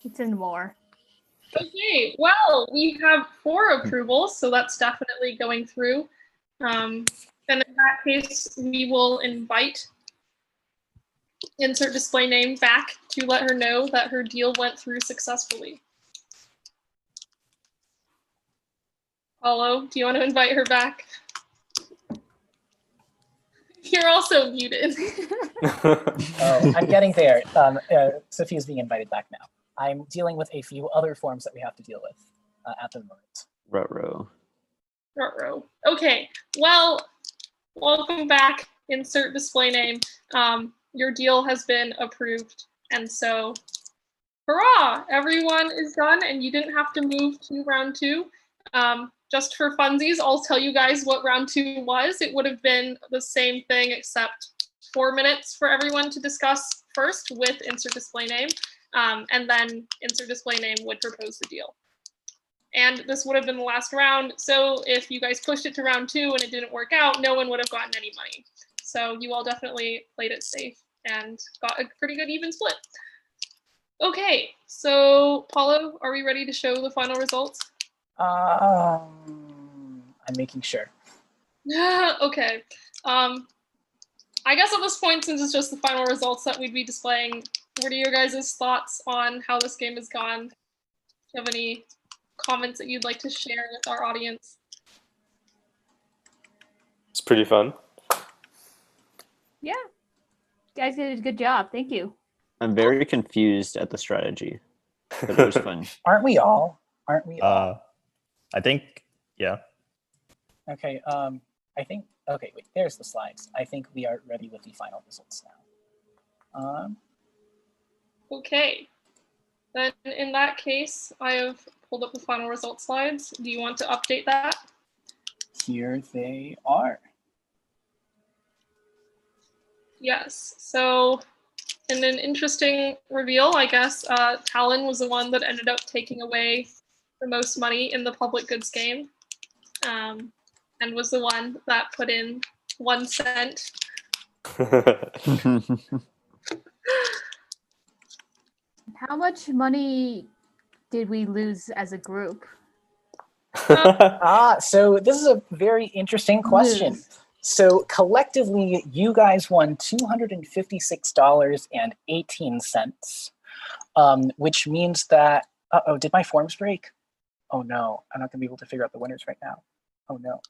It's in more. Okay, well, we have 4 approvals, so that's definitely going through. And in that case, we will invite InsertDisplayName back to let her know that her deal went through successfully. Paulo, do you want to invite her back? You're also muted. Oh, I'm getting there. Sophia's being invited back now. I'm dealing with a few other forms that we have to deal with at the moment. Ruh-roh. Okay, well, welcome back, InsertDisplayName. Your deal has been approved, and so, hurrah! Everyone is done, and you didn't have to move to round 2. Just for funsies, I'll tell you guys what round 2 was. It would have been the same thing, except 4 minutes for everyone to discuss first with InsertDisplayName, and then InsertDisplayName would propose the deal. And this would have been the last round, so if you guys pushed it to round 2 and it didn't work out, no one would have gotten any money. So you all definitely played it safe and got a pretty good even split. Okay, so Paulo, are we ready to show the final results? I'm making sure. Okay. I guess at this point, since it's just the final results that we'd be displaying, what are your guys' thoughts on how this game has gone? Do you have any comments that you'd like to share with our audience? It's pretty fun. Yeah. You guys did a good job. Thank you. I'm very confused at the strategy, but it was fun. Aren't we all? Aren't we all? I think, yeah. Okay, I think, okay, wait, there's the slides. I think we are ready with the final results now. Okay, then in that case, I have pulled up the final result slides. Do you want to update that? Here they are. Yes, so in an interesting reveal, I guess, Talon was the one that ended up taking away the most money in the public goods game, and was the one that put in 1 cent. How much money did we lose as a group? So this is a very interesting question. Lose. So collectively, you guys won $256.18, which means that, uh-oh, did my forms break? Oh no, I'm not gonna be able to figure out the winners right now. Oh no.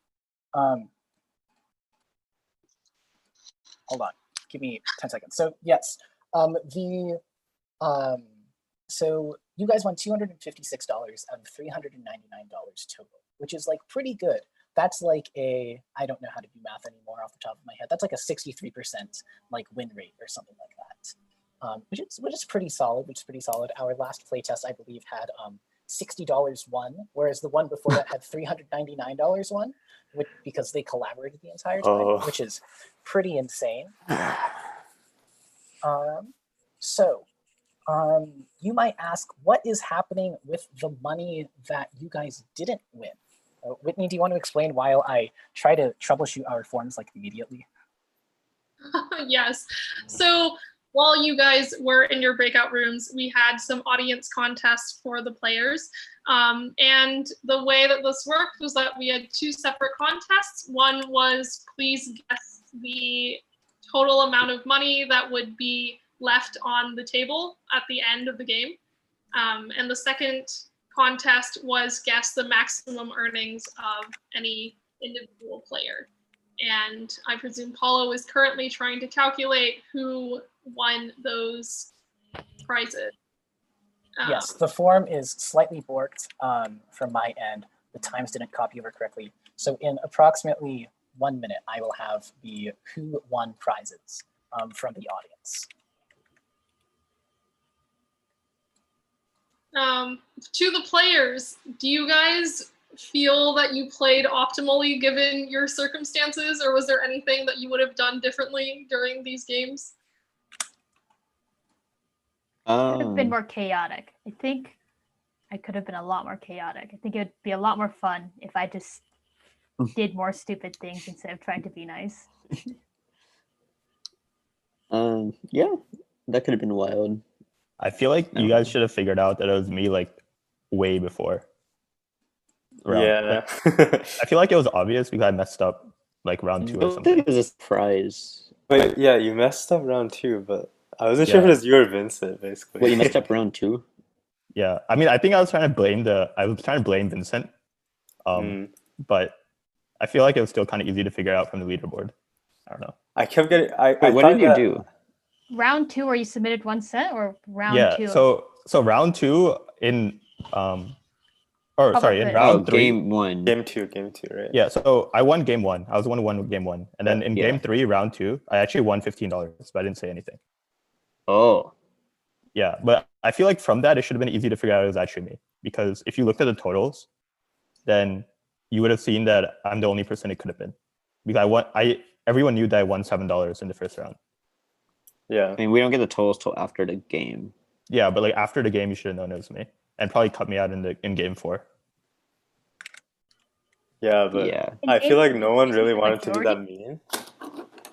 Hold on, give me 10 seconds. So yes, so you guys won $256 out of $399 total, which is like pretty good. That's like I don't know how to do math anymore off the top of my head. That's like a 63% like win rate or something like that, which is pretty solid. Our last playtest, I believe, had $60 won, whereas the one before that had $399 won, because they collaborated the entire time, which is pretty insane. You might ask, what is happening with the money that you guys didn't win? Whitney, do you want to explain while I try to troubleshoot our forms like immediately? Yes. So while you guys were in your breakout rooms, we had some audience contests for the players. And the way that this worked was that we had 2 separate contests. One was, please guess the total amount of money that would be left on the table at the end of the game. And the second contest was guess the maximum earnings of any individual player. And I presume Paulo is currently trying to calculate who won those prizes. Yes, the form is slightly borked from my end. The times didn't copy over correctly. So in approximately 1 minute, I will have the who won prizes from the audience. To the players, do you guys feel that you played optimally given your circumstances, or was there anything that you would have done differently during these games? Could have been more chaotic. I think I could have been a lot more chaotic. I think it would be a lot more fun if I just did more stupid things instead of trying to be nice. Yeah, that could have been wild. I feel like you guys should have figured out that it was me like way before. Yeah. I feel like it was obvious because I messed up like round 2 or I something. think it was a surprise. Wait, yeah, you messed up round 2, but I wasn't sure if it was you or Vincent, basically. Wait, you messed up round 2? Yeah, I mean, I think I was trying to blame Vincent, but I feel like it was still kind of easy to figure out from the leaderboard. I don't know. I kept getting. Wait, what did you do? Round 2, where you submitted 1 cent, or round 2? So round 2 in in round 3. Game 1. Game 2, right? Yeah, so I won game 1. I was the one who won game 1, and then in game 3, round 2, I actually won $15, but I didn't say anything. Oh. Yeah, but I feel like from that, it should have been easy to figure out it was actually me, because if you looked at the totals, then you would have seen that I'm the only person it could have been, because everyone knew that I won $7 in the first round. Yeah. I mean, we don't get the totals till after the game. Yeah, but like after the game, you should have known it was me, and probably cut me out in game 4. Yeah, but I feel like no one really wanted to do that mean,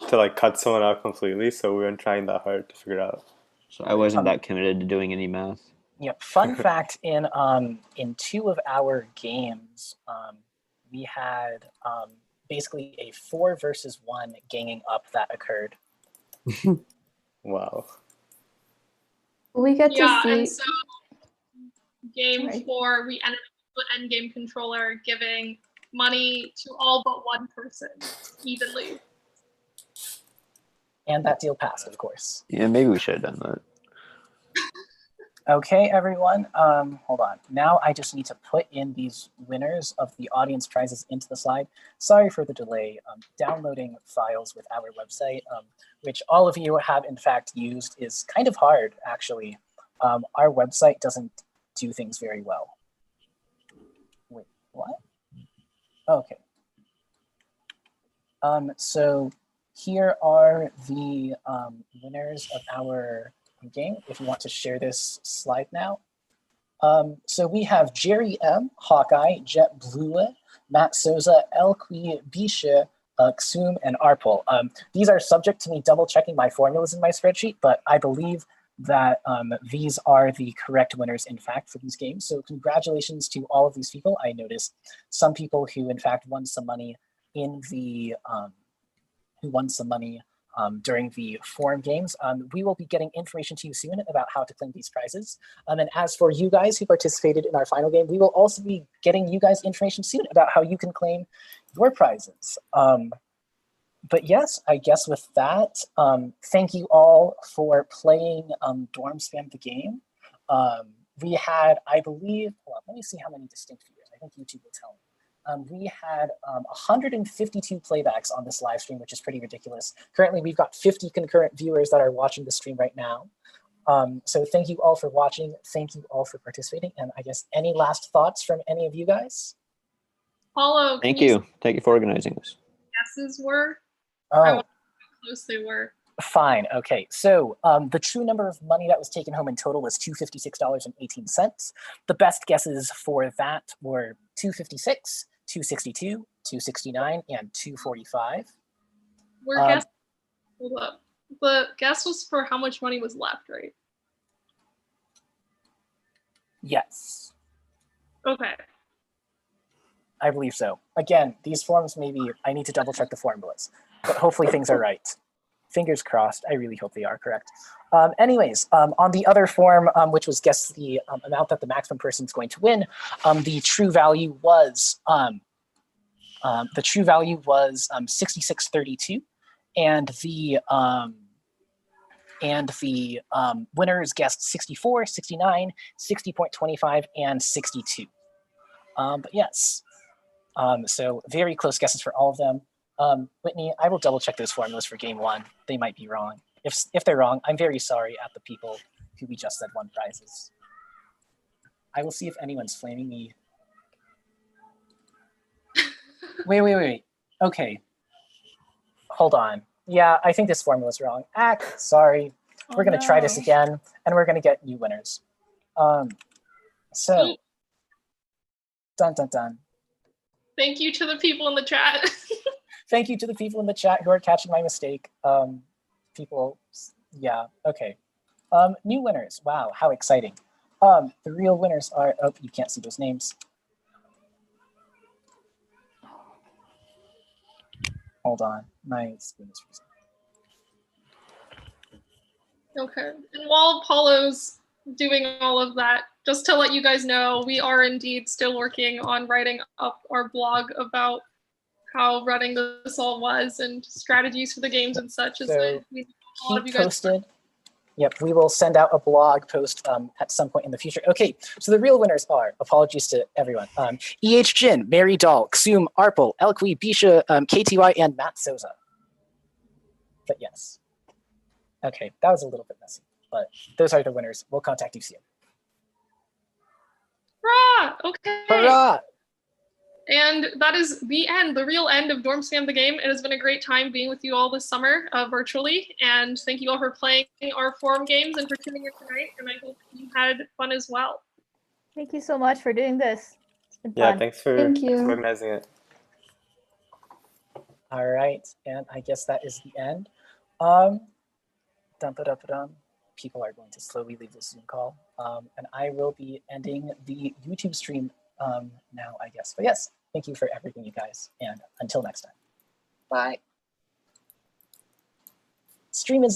to like cut someone out completely, so we weren't trying that hard to figure out. So I wasn't that committed to doing any math. Yep. Fun fact: in 2 of our games, we had basically a 4 versus 1 ganging up that occurred. Wow. We get to see. And so game 4, we ended up with the endgame controller giving money to all but one person evenly. And that deal passed, of course. Yeah, maybe we should have done that. Okay, everyone. Hold on. Now I just need to put in these winners of the audience prizes into the slide. Sorry for the delay. Downloading files with our website, which all of you have in fact used, is kind of hard, actually. Our website doesn't do things very well. Wait, what? Okay. So here are the winners of our game, if you want to share this slide now. So we have Jerry M, Hawkeye, Jet Blue, Matt Souza, Elqui Bisha, Xum, and Arpol. These are subject to me double checking my formulas in my spreadsheet, but I believe that these are the correct winners, in fact, for these games. So congratulations to all of these people. I noticed some people who, in fact, won some money in the during the forum games. We will be getting information to you soon about how to claim these prizes. And as for you guys who participated in our final game, we will also be getting you guys information soon about how you can claim your prizes. But yes, I guess with that, thank you all for playing Dorm Spam the Game. We had, I believe, well, let me see how many distinct viewers. I think YouTube will tell me. We had 152 playbacks on this live stream, which is pretty ridiculous. Currently, we've got 50 concurrent viewers that are watching the stream right now. So thank you all for watching. Thank you all for participating. And I guess any last thoughts from any of you guys? Paulo, Thank you. Thank you for organizing this. Guesses were? Oh. I wonder how close they were. Fine. Okay. So the true number of money that was taken home in total was $256.18. The best guesses for that were $256, $262, $269, and $245. We're guessing. Hold up. The guess was for how much money was left, right? Yes. Okay. I believe so. Again, these forms maybe I need to double check the formulas, but hopefully things are right. Fingers crossed. I really hope they are correct. Anyways, on the other form, which was guess the amount that the maximum person is going to win, the true value was $66.32, and the winners guessed 64, 69, 60.25, and 62. But yes, so very close guesses for all of them. Whitney, I will double check those formulas for game one. They might be wrong. If they're wrong, I'm very sorry at the people who we just said won prizes. I will see if anyone's flaming me. Wait. Okay. Hold on. Yeah, I think this formula's wrong. Sorry. We're gonna try this again, and we're gonna get new winners. So, dun dun dun. Thank you to the people in the chat. Thank you to the people in the chat who are catching my mistake. Yeah, okay. New winners, wow, how exciting. The real winners are, oh, you can't see those names. Hold on, my screen is freezing. Okay, and while Paulo's doing all of that, just to let you guys know, we are indeed still working on writing up our blog about how running this all was and strategies for the games and such. So keep posted. Yep, we will send out a blog post at some point in the future. Okay, so the real winners are, apologies to everyone, E.H. Jin, Mary Dahl, Xum, Arpel, Elqui, Bisha, KTY, and Matt Souza. But yes. Okay, that was a little bit messy, but those are the winners. We'll contact you soon. Hurrah! Okay. Hurrah! And that is the end, the real end of Dorm Spam the Game. It has been a great time being with you all this summer virtually. And thank you all for playing our forum games and for tuning in tonight. And I hope you had fun as well. Thank you so much for doing this. It's been Yeah, fun. thanks for organizing it. All right, and I guess that is the end. People are going to slowly leave the Zoom call. And I will be ending the YouTube stream now, I guess. But yes, thank you for everything, you guys. And until next time. Bye. Stream is